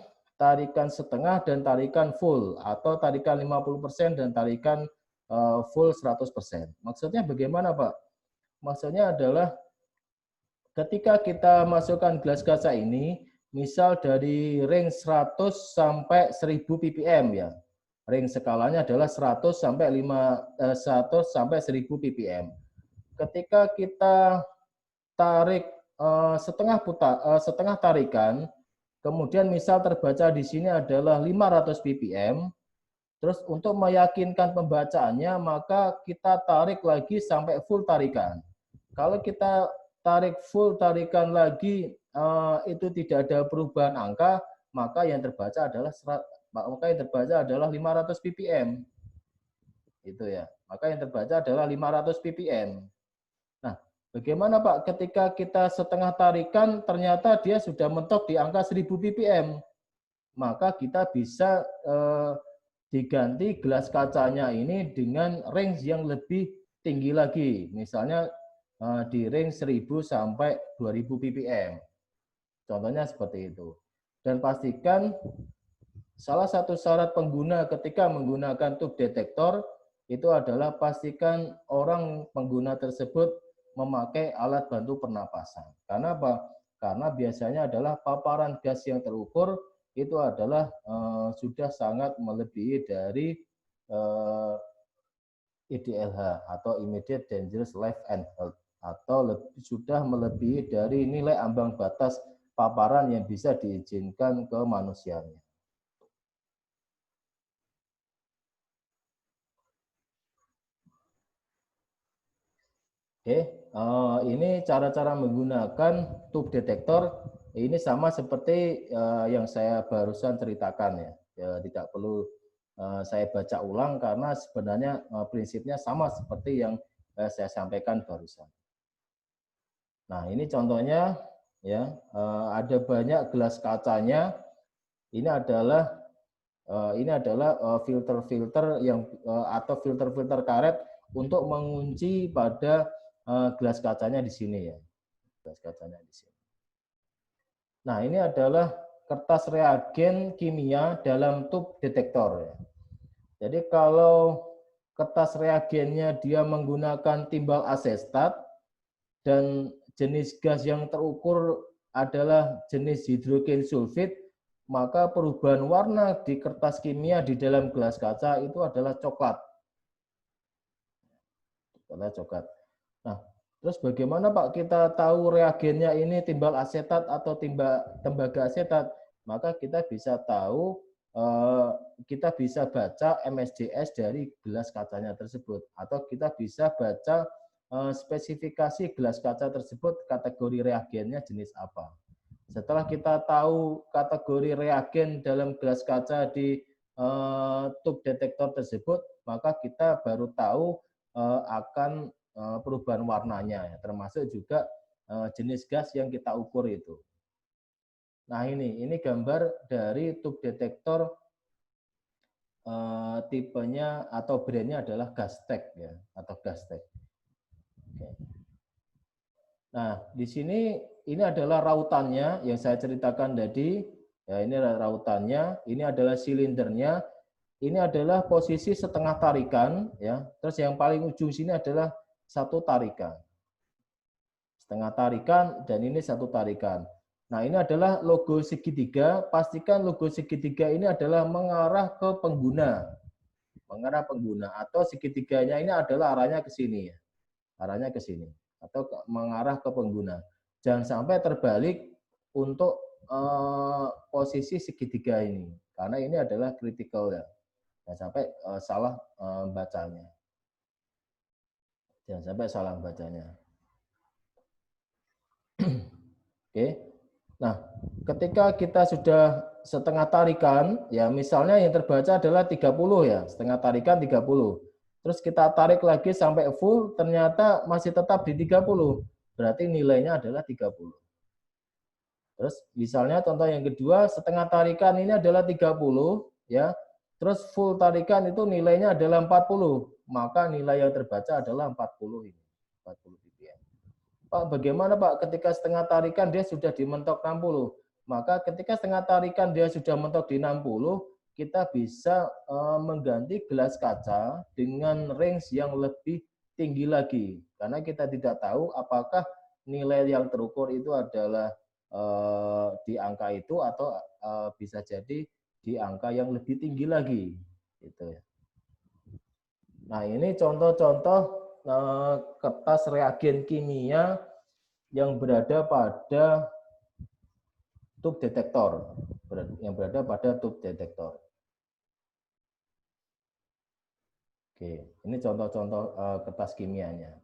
setengah dan tarikan full atau tarikan 50% dan tarikan full 100%. Maksudnya bagaimana, Pak? Maksudnya adalah ketika kita masukkan gelas kaca ini, misal dari range 100 sampai 1000 ppm ya. Range skalanya adalah 100 sampai 1000 ppm. Ketika kita tarik setengah tarikan, kemudian misal terbaca di sini adalah 500 ppm, Terus untuk meyakinkan pembacaannya, maka kita tarik lagi sampai full tarikan. Kalau kita tarik full tarikan lagi, itu tidak ada perubahan angka, maka yang terbaca adalah 500 ppm. Itu ya. Maka yang terbaca adalah 500 ppm. Nah, bagaimana Pak ketika kita setengah tarikan ternyata dia sudah mentok di angka 1000 ppm? Maka kita bisa diganti gelas kacanya ini dengan range yang lebih tinggi lagi. Misalnya di range 1000 sampai 2000 ppm. Contohnya seperti itu. Dan pastikan salah satu syarat pengguna ketika menggunakan tube detektor itu adalah pastikan orang pengguna tersebut memakai alat bantu pernapasan. Karena apa? Karena biasanya adalah paparan gas yang terukur itu adalah sudah sangat melebihi dari IDLH atau Immediate Dangerous Life and Health, atau sudah melebihi dari nilai ambang batas paparan yang bisa diizinkan ke manusianya. Oke, ini cara-cara menggunakan tube detektor. Ini sama seperti yang saya barusan ceritakan ya. Tidak perlu saya baca ulang karena sebenarnya prinsipnya sama seperti yang saya sampaikan barusan. Nah, ini contohnya ya, ada banyak gelas kacanya. Ini adalah filter-filter yang atau filter-filter karet untuk mengunci pada gelas kacanya di sini ya. Gelas kacanya di sini. Nah, ini adalah kertas reagen kimia dalam tube detektor ya. Jadi kalau kertas reagennya dia menggunakan timbal asetat dan jenis gas yang terukur adalah jenis hidrogen sulfit, maka perubahan warna di kertas kimia di dalam gelas kaca itu adalah coklat. Coklat. Nah, terus bagaimana Pak kita tahu reagennya ini timbal asetat atau tembaga asetat? Maka kita bisa tahu, kita bisa baca MSDS dari gelas kacanya tersebut, atau kita bisa baca spesifikasi gelas kaca tersebut kategori reagennya jenis apa. Setelah kita tahu kategori reagen dalam gelas kaca di tube detektor tersebut, maka kita baru tahu akan perubahan warnanya, termasuk juga jenis gas yang kita ukur itu. Nah ini gambar dari tube detektor, tipenya atau brandnya adalah Gastec ya, atau Gastec. Nah di sini ini adalah rautannya yang saya ceritakan tadi. Ya, ini rautannya, ini adalah silindernya. Ini adalah posisi setengah tarikan, ya. Terus yang paling ujung sini adalah satu tarikan. Setengah tarikan dan ini satu tarikan. Nah, ini adalah logo segitiga. Pastikan logo segitiga ini adalah mengarah ke pengguna. Mengarah pengguna atau segitiganya ini adalah arahnya ke sini ya. Arahnya ke sini atau mengarah ke pengguna. Jangan sampai terbalik untuk posisi segitiga ini. Karena ini adalah critical ya. Jangan sampai salah bacanya. Jangan sampai salah bacanya. Oke. Nah, ketika kita sudah setengah tarikan, ya misalnya yang terbaca adalah 30 ya, setengah tarikan 30. Terus kita tarik lagi sampai full, ternyata masih tetap di 30. Berarti nilainya adalah 30. Terus misalnya contoh yang kedua, setengah tarikan ini adalah 30 ya. Terus full tarikan itu nilainya adalah 40, maka nilai yang terbaca adalah 40 ini. 40 ppm. Pak, bagaimana Pak ketika setengah tarikan dia sudah di mentok 60? Maka ketika setengah tarikan dia sudah mentok di 60, kita bisa mengganti gelas kaca dengan range yang lebih tinggi lagi. Karena kita tidak tahu apakah nilai yang terukur itu adalah di angka itu atau bisa jadi di angka yang lebih tinggi lagi, gitu ya. Nah ini contoh-contoh kertas reagen kimia yang berada pada tube detektor, yang berada pada tube detektor. Oke, ini contoh-contoh kertas kimianya.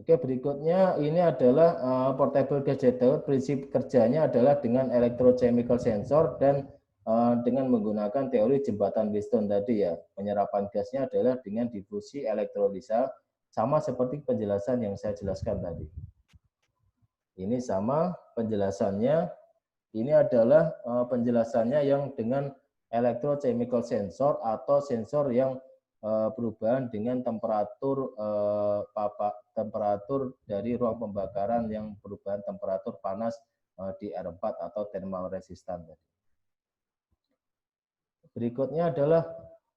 Oke, berikutnya ini adalah portable gas detector. Prinsip kerjanya adalah dengan electrochemical sensor dan dengan menggunakan teori jembatan Wheatstone tadi ya. Penyerapan gasnya adalah dengan difusi elektrolisa, sama seperti penjelasan yang saya jelaskan tadi. Ini sama penjelasannya. Ini adalah penjelasannya yang dengan electrochemical sensor atau sensor yang perubahan dengan temperatur temperatur dari ruang pembakaran yang perubahan temperatur panas di R4 atau thermal resistant. Berikutnya adalah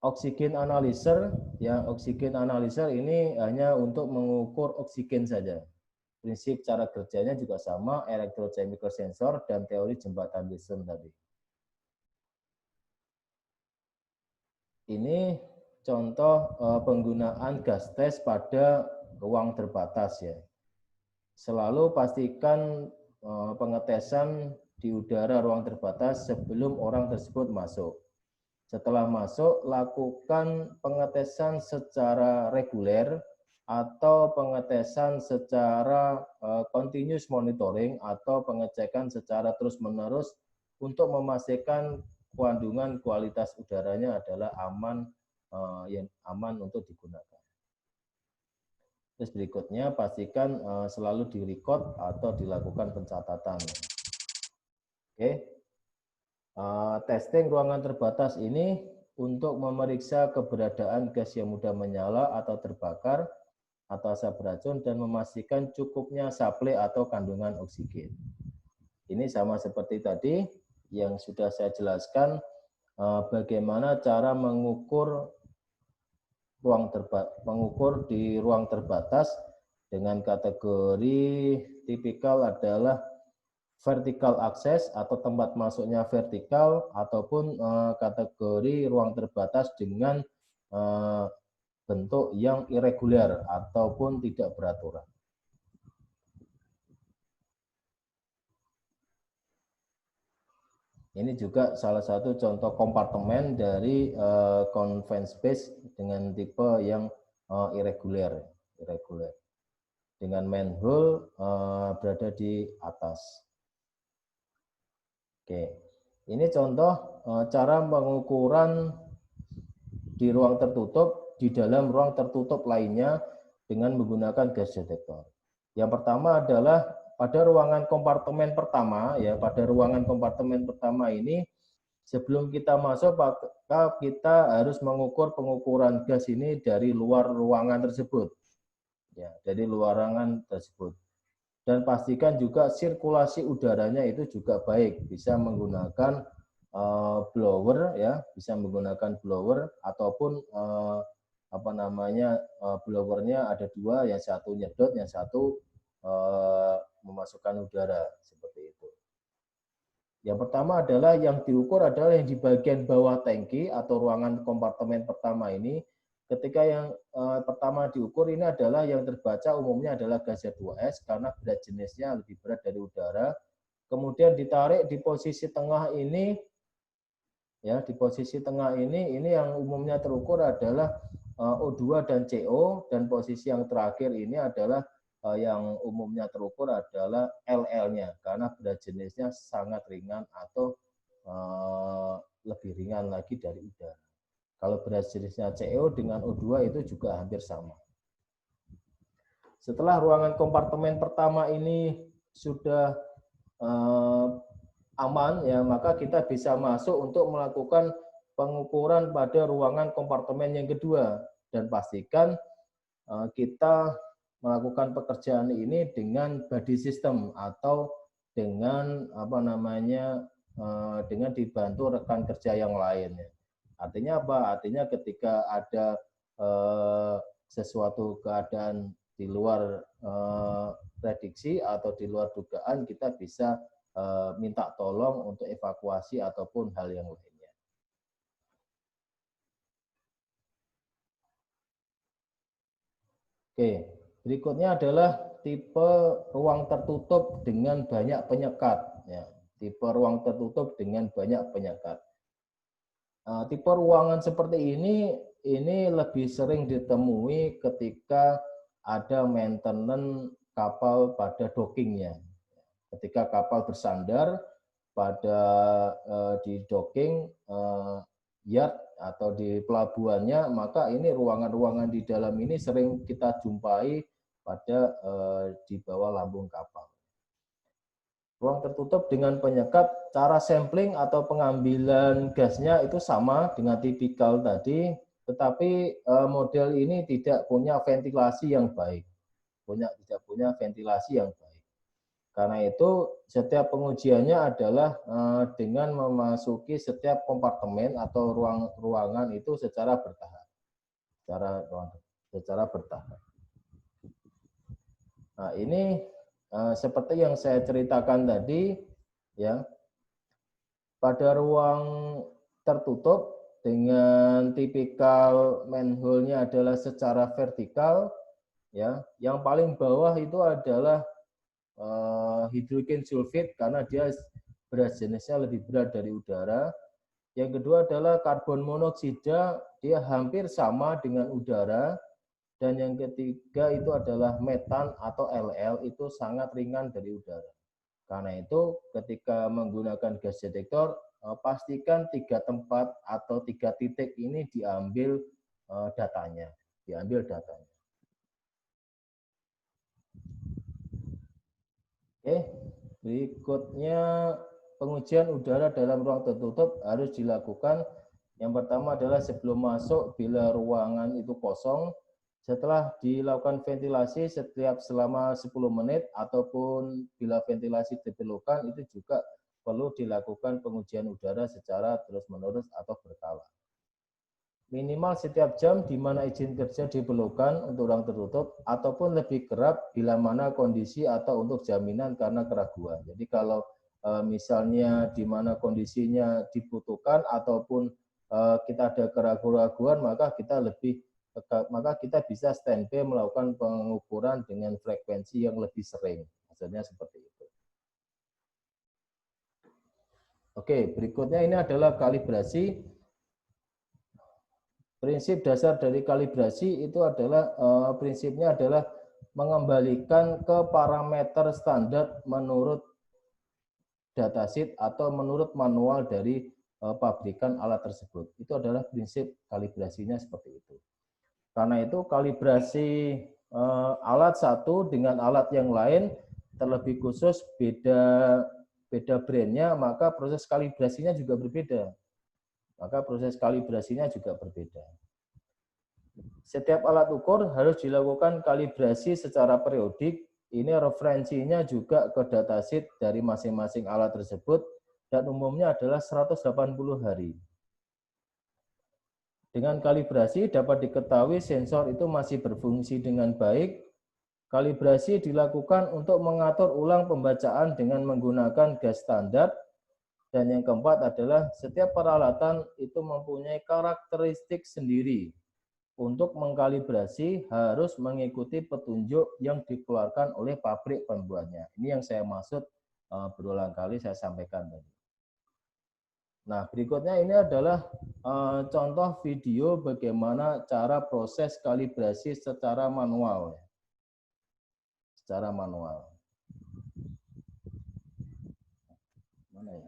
oksigen analyzer. Ya, oksigen analyzer ini hanya untuk mengukur oksigen saja. Prinsip cara kerjanya juga sama, electrochemical sensor dan teori jembatan Wheatstone tadi. Ini contoh penggunaan gas tes pada ruang terbatas ya. Selalu pastikan pengetesan di udara ruang terbatas sebelum orang tersebut masuk. Setelah masuk, lakukan pengetesan secara reguler atau pengetesan secara continuous monitoring atau pengecekan secara terus-menerus untuk memastikan kandungan kualitas udaranya adalah aman, yang aman untuk digunakan. Terus berikutnya pastikan selalu direcord atau dilakukan pencatatan. Oke. Testing ruangan terbatas ini untuk memeriksa keberadaan gas yang mudah menyala atau terbakar atau asap beracun dan memastikan cukupnya suplai atau kandungan oksigen. Ini sama seperti tadi yang sudah saya jelaskan bagaimana cara mengukur di ruang terbatas dengan kategori tipikal adalah vertical access atau tempat masuknya vertikal ataupun kategori ruang terbatas dengan bentuk yang irregular ataupun tidak beraturan. Ini juga salah satu contoh kompartemen dari confined space dengan tipe yang irregular. Dengan manhole berada di atas. Oke, ini contoh cara pengukuran di ruang tertutup di dalam ruang tertutup lainnya dengan menggunakan gas detektor. Yang pertama adalah pada ruangan kompartemen pertama, ya pada ruangan kompartemen pertama ini sebelum kita masuk maka kita harus mengukur pengukuran gas ini dari luar ruangan tersebut, ya dari luar ruangan tersebut. Dan pastikan juga sirkulasi udaranya itu juga baik, bisa menggunakan blower ya, bisa menggunakan blower ataupun blowernya ada dua, yang satu nyedot, yang satu memasukkan udara seperti itu. Yang pertama adalah yang diukur adalah yang di bagian bawah tangki atau ruangan kompartemen pertama ini. Ketika yang pertama diukur ini adalah yang terbaca umumnya adalah gas H2S karena berat jenisnya lebih berat dari udara. Kemudian ditarik di posisi tengah ini, ya di posisi tengah ini yang umumnya terukur adalah O2 dan CO, dan posisi yang terakhir ini adalah yang umumnya terukur adalah LL-nya karena berat jenisnya sangat ringan atau lebih ringan lagi dari udara. Kalau berat jenisnya CO dengan O2 itu juga hampir sama. Setelah ruangan kompartemen pertama ini sudah aman, ya maka kita bisa masuk untuk melakukan pengukuran pada ruangan kompartemen yang kedua dan pastikan kita melakukan pekerjaan ini dengan body system atau dengan dengan dibantu rekan kerja yang lain. Artinya apa? Artinya ketika ada sesuatu keadaan di luar prediksi atau di luar dugaan, kita bisa minta tolong untuk evakuasi ataupun hal yang lainnya. Oke, berikutnya adalah tipe ruang tertutup dengan banyak penyekat. Ya, tipe ruang tertutup dengan banyak penyekat. Tipe ruangan seperti ini lebih sering ditemui ketika ada maintenance kapal pada dockingnya. Ketika kapal bersandar pada di docking yard atau di pelabuhannya, maka ini ruangan-ruangan di dalam ini sering kita jumpai pada di bawah lambung kapal. Ruang tertutup dengan penyekat, cara sampling atau pengambilan gasnya itu sama dengan tipikal tadi, tetapi model ini tidak punya ventilasi yang baik. Tidak punya ventilasi yang baik. Karena itu setiap pengujiannya adalah dengan memasuki setiap kompartemen atau ruangan itu secara bertahap. Secara bertahap. Nah, ini seperti yang saya ceritakan tadi, ya. Pada ruang tertutup dengan tipikal manhole-nya adalah secara vertikal, ya. Yang paling bawah itu adalah hidrogen sulfid karena dia berat jenisnya lebih berat dari udara. Yang kedua adalah karbon monoksida, dia hampir sama dengan udara. Dan yang ketiga itu adalah metan atau LL, itu sangat ringan dari udara. Karena itu ketika menggunakan gas detektor, pastikan 3 tempat atau 3 titik ini diambil datanya. Oke, berikutnya pengujian udara dalam ruang tertutup harus dilakukan. Yang pertama adalah sebelum masuk bila ruangan itu kosong, setelah dilakukan ventilasi setiap selama 10 menit ataupun bila ventilasi diperlukan itu juga perlu dilakukan pengujian udara secara terus-menerus atau berkala. Minimal setiap jam di mana izin kerja diperlukan untuk ruang tertutup ataupun lebih kerap bila mana kondisi atau untuk jaminan karena keraguan. Jadi kalau misalnya di mana kondisinya dibutuhkan ataupun kita ada keraguan, maka kita bisa standby melakukan pengukuran dengan frekuensi yang lebih sering. Maksudnya seperti itu. Oke, berikutnya ini adalah kalibrasi. Prinsip dasar dari kalibrasi itu adalah prinsipnya adalah mengembalikan ke parameter standar menurut datasheet atau menurut manual dari pabrikan alat tersebut. Itu adalah prinsip kalibrasinya seperti itu. Karena itu kalibrasi alat satu dengan alat yang lain, terlebih khusus beda brandnya, maka proses kalibrasinya juga berbeda. Setiap alat ukur harus dilakukan kalibrasi secara periodik. Ini referensinya juga ke datasheet dari masing-masing alat tersebut dan umumnya adalah 180 hari. Dengan kalibrasi dapat diketahui sensor itu masih berfungsi dengan baik. Kalibrasi dilakukan untuk mengatur ulang pembacaan dengan menggunakan gas standar. Dan yang keempat adalah setiap peralatan itu mempunyai karakteristik sendiri. Untuk mengkalibrasi harus mengikuti petunjuk yang dikeluarkan oleh pabrik pembuatnya. Ini yang saya maksud berulang kali saya sampaikan tadi. Nah, berikutnya ini adalah contoh video bagaimana cara proses kalibrasi secara manual. Mana ya?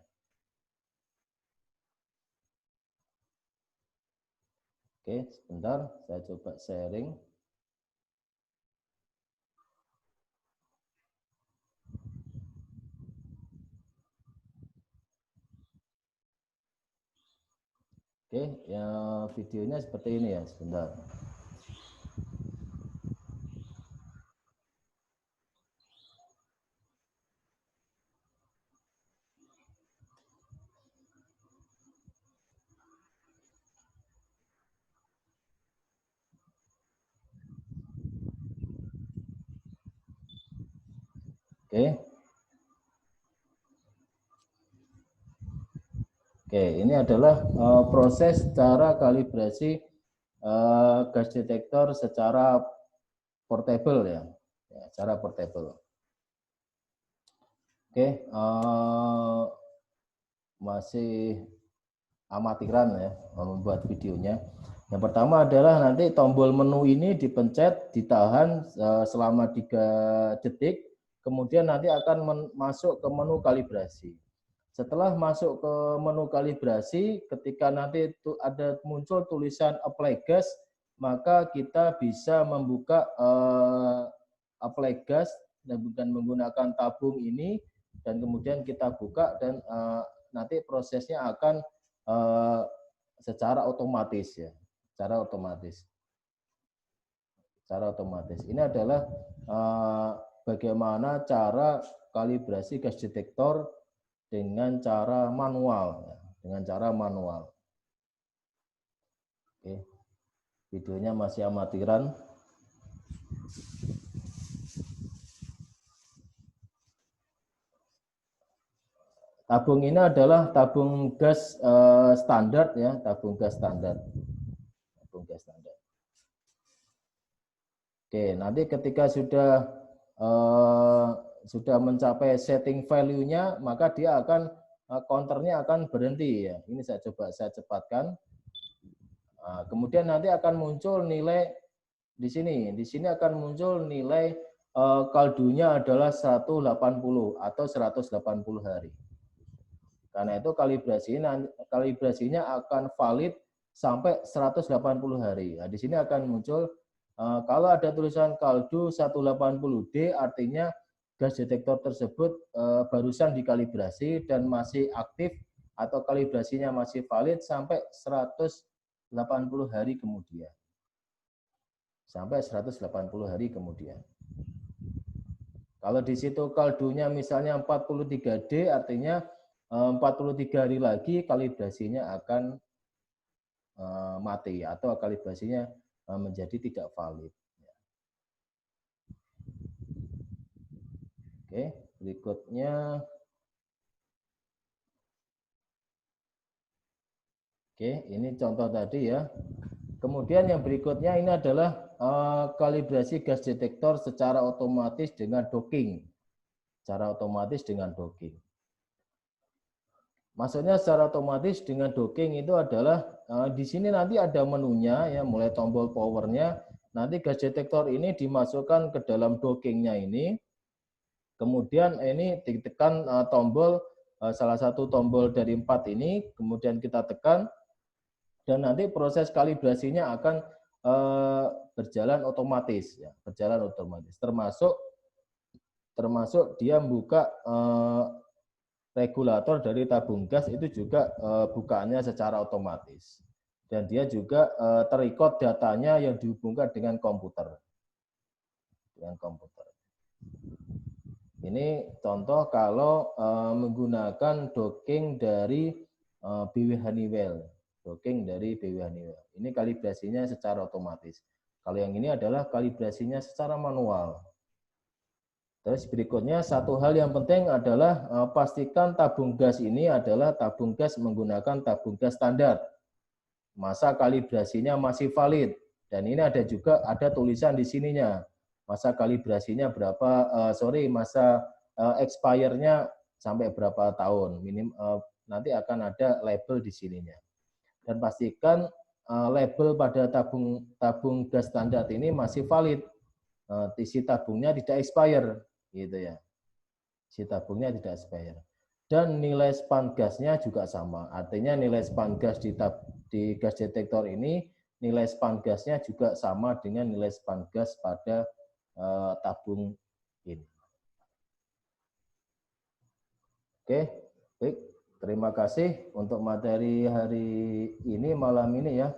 Oke, sebentar, saya coba sharing. Oke, ya videonya seperti ini ya, sebentar. Oke, ini adalah proses cara kalibrasi gas detektor secara portable ya, secara portable. Oke, masih amatiran ya membuat videonya. Yang pertama adalah nanti tombol menu ini dipencet, ditahan selama 3 detik, kemudian nanti akan masuk ke menu kalibrasi. Setelah masuk ke menu kalibrasi, ketika nanti ada muncul tulisan apply gas, maka kita bisa membuka apply gas dan menggunakan tabung ini, dan kemudian kita buka dan nanti prosesnya akan secara otomatis ya, secara otomatis. Ini adalah bagaimana cara kalibrasi gas detektor dengan cara manual, Oke, videonya masih amatiran. Tabung ini adalah tabung gas standar ya, tabung gas standar. Oke, nanti ketika sudah mencapai setting value-nya, maka dia akan counternya akan berhenti ya. Ini saya cepatkan. Kemudian nanti akan muncul nilai di sini. Di sini akan muncul nilai kaldunya adalah 180 atau 180 hari. Karena itu kalibrasinya akan valid sampai 180 hari. Nah, di sini akan muncul kalau ada tulisan kaldu 180D, artinya gas detektor tersebut barusan dikalibrasi dan masih aktif atau kalibrasinya masih valid sampai 180 hari kemudian. Kalau di situ kaldunya misalnya 43D, artinya 43 hari lagi kalibrasinya akan mati atau kalibrasinya menjadi tidak valid. Oke, berikutnya. Oke, ini contoh tadi ya. Kemudian yang berikutnya ini adalah kalibrasi gas detektor secara otomatis dengan docking. Maksudnya secara otomatis dengan docking itu adalah di sini nanti ada menunya ya, mulai tombol powernya. Nanti gas detektor ini dimasukkan ke dalam dockingnya ini. Kemudian ini ditekan tombol salah satu tombol dari 4 ini, kemudian kita tekan dan nanti proses kalibrasinya akan berjalan otomatis ya, termasuk dia membuka regulator dari tabung gas itu juga bukaannya secara otomatis. Dan dia juga terrecord datanya yang dihubungkan dengan komputer. Ini contoh kalau menggunakan docking dari BW Honeywell. Ini kalibrasinya secara otomatis. Kalau yang ini adalah kalibrasinya secara manual. Terus berikutnya satu hal yang penting adalah pastikan tabung gas ini adalah tabung gas menggunakan tabung gas standar. Masa kalibrasinya masih valid dan ini ada tulisan di sininya. Masa kalibrasinya masa expire-nya sampai berapa tahun. Nanti akan ada label di sininya. Dan pastikan label pada tabung gas standar ini masih valid. Isi tabungnya tidak expire. Gitu ya, si tabungnya tidak expire. Dan nilai span gasnya juga sama. Artinya nilai span gas di gas detektor ini, nilai span gasnya juga sama dengan nilai span gas pada tabung ini. Oke, baik. Terima kasih untuk materi hari ini, malam ini ya.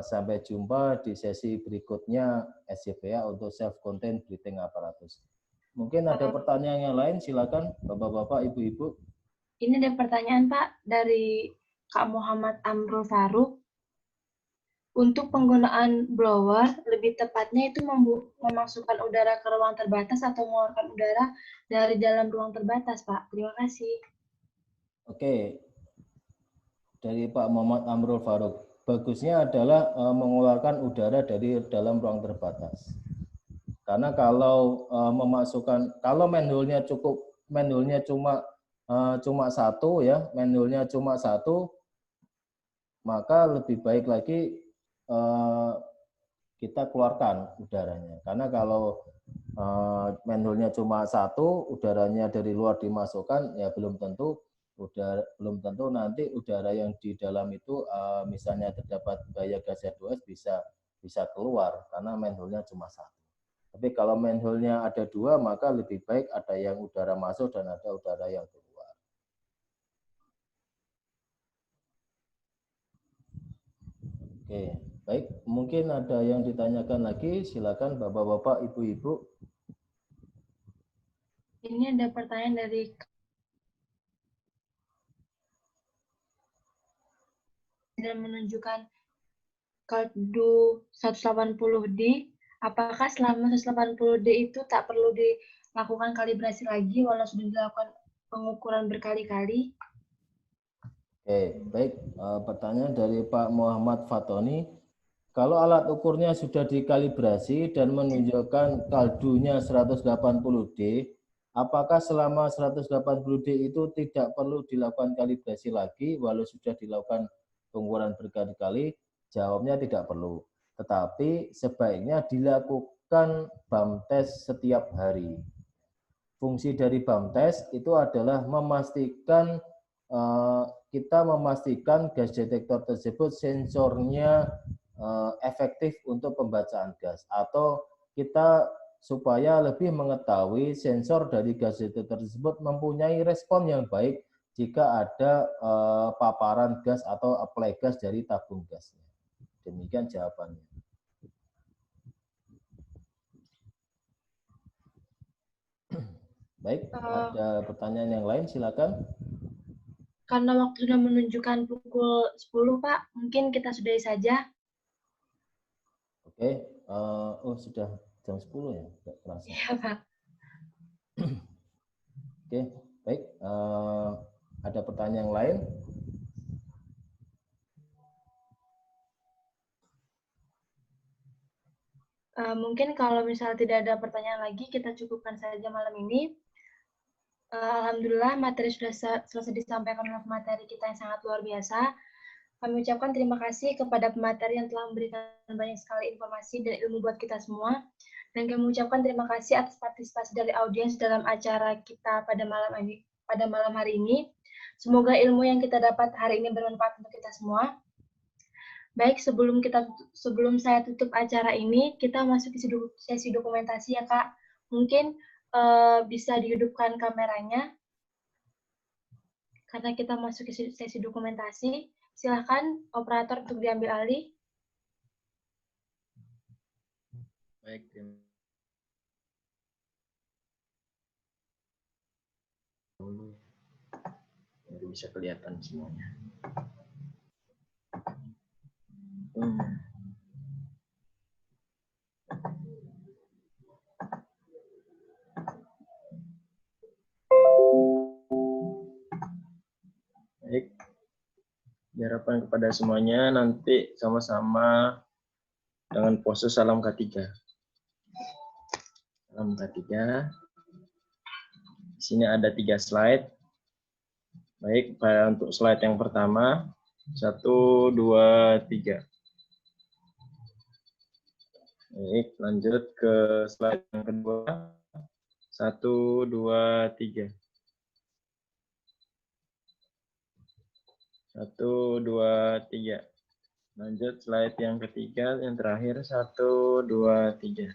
Sampai jumpa di sesi berikutnya SCBA untuk self-contained breathing apparatus. Mungkin ada pertanyaan yang lain, silakan Bapak-bapak, Ibu-ibu. Ini ada pertanyaan Pak dari Kak Muhammad Amrul Faruk. Untuk penggunaan blower, lebih tepatnya itu memasukkan udara ke ruang terbatas atau mengeluarkan udara dari dalam ruang terbatas, Pak? Terima kasih. Oke, dari Pak Muhammad Amrul Faruk. Bagusnya adalah mengeluarkan udara dari dalam ruang terbatas. Karena kalau kalau manualnya cuma satu ya, maka lebih baik lagi kita keluarkan udaranya. Karena kalau manhole-nya cuma satu, udaranya dari luar dimasukkan, ya belum tentu nanti udara yang di dalam itu misalnya terdapat bahaya gas H2S bisa keluar karena manhole-nya cuma satu. Tapi kalau manhole-nya ada dua, maka lebih baik ada yang udara masuk dan ada udara yang keluar. Oke, baik. Mungkin ada yang ditanyakan lagi. Silakan Bapak-bapak, Ibu-ibu. Ini ada pertanyaan dari dan menunjukkan kaldu 180D. Apakah selama 180D itu tak perlu dilakukan kalibrasi lagi walau sudah dilakukan pengukuran berkali-kali? Oke, baik. Pertanyaan dari Pak Muhammad Fatoni. Kalau alat ukurnya sudah dikalibrasi dan menunjukkan kaldunya 180D, apakah selama 180D itu tidak perlu dilakukan kalibrasi lagi walau sudah dilakukan pengukuran berkali-kali? Jawabnya tidak perlu. Tetapi sebaiknya dilakukan BAM test setiap hari. Fungsi dari BAM test itu adalah memastikan kita memastikan gas detektor tersebut sensornya efektif untuk pembacaan gas, atau kita supaya lebih mengetahui sensor dari gas detektor tersebut mempunyai respon yang baik jika ada paparan gas atau apply gas dari tabung gasnya. Demikian jawabannya. Baik, ada pertanyaan yang lain, silakan. Karena waktu sudah menunjukkan pukul 10, Pak, mungkin kita sudahi saja. Oke, oh sudah jam 10 ya, tidak terasa. Iya, Pak. Oke, baik. Ada pertanyaan yang lain? Mungkin kalau misalnya tidak ada pertanyaan lagi, kita cukupkan saja malam ini. Alhamdulillah, materi sudah selesai disampaikan oleh pemateri kita yang sangat luar biasa. Kami ucapkan terima kasih kepada pemateri yang telah memberikan banyak sekali informasi dan ilmu buat kita semua. Dan kami ucapkan terima kasih atas partisipasi dari audiens dalam acara kita pada malam hari ini. Semoga ilmu yang kita dapat hari ini bermanfaat untuk kita semua. Baik, sebelum saya tutup acara ini, kita masuk ke sesi dokumentasi ya, Kak. Mungkin bisa dihidupkan kameranya karena kita masuk ke sesi dokumentasi. Silakan operator untuk diambil alih. Baik, dulu baru bisa kelihatan semuanya. Baik, diharapkan kepada semuanya nanti sama-sama dengan pose salam K3. Salam K3. Di sini ada 3 slide. Baik, untuk slide yang pertama, 1, 2, 3. Baik, lanjut ke slide yang kedua. 1, 2, 3. 1, 2, 3. Lanjut slide yang ketiga, yang terakhir. 1, 2, 3.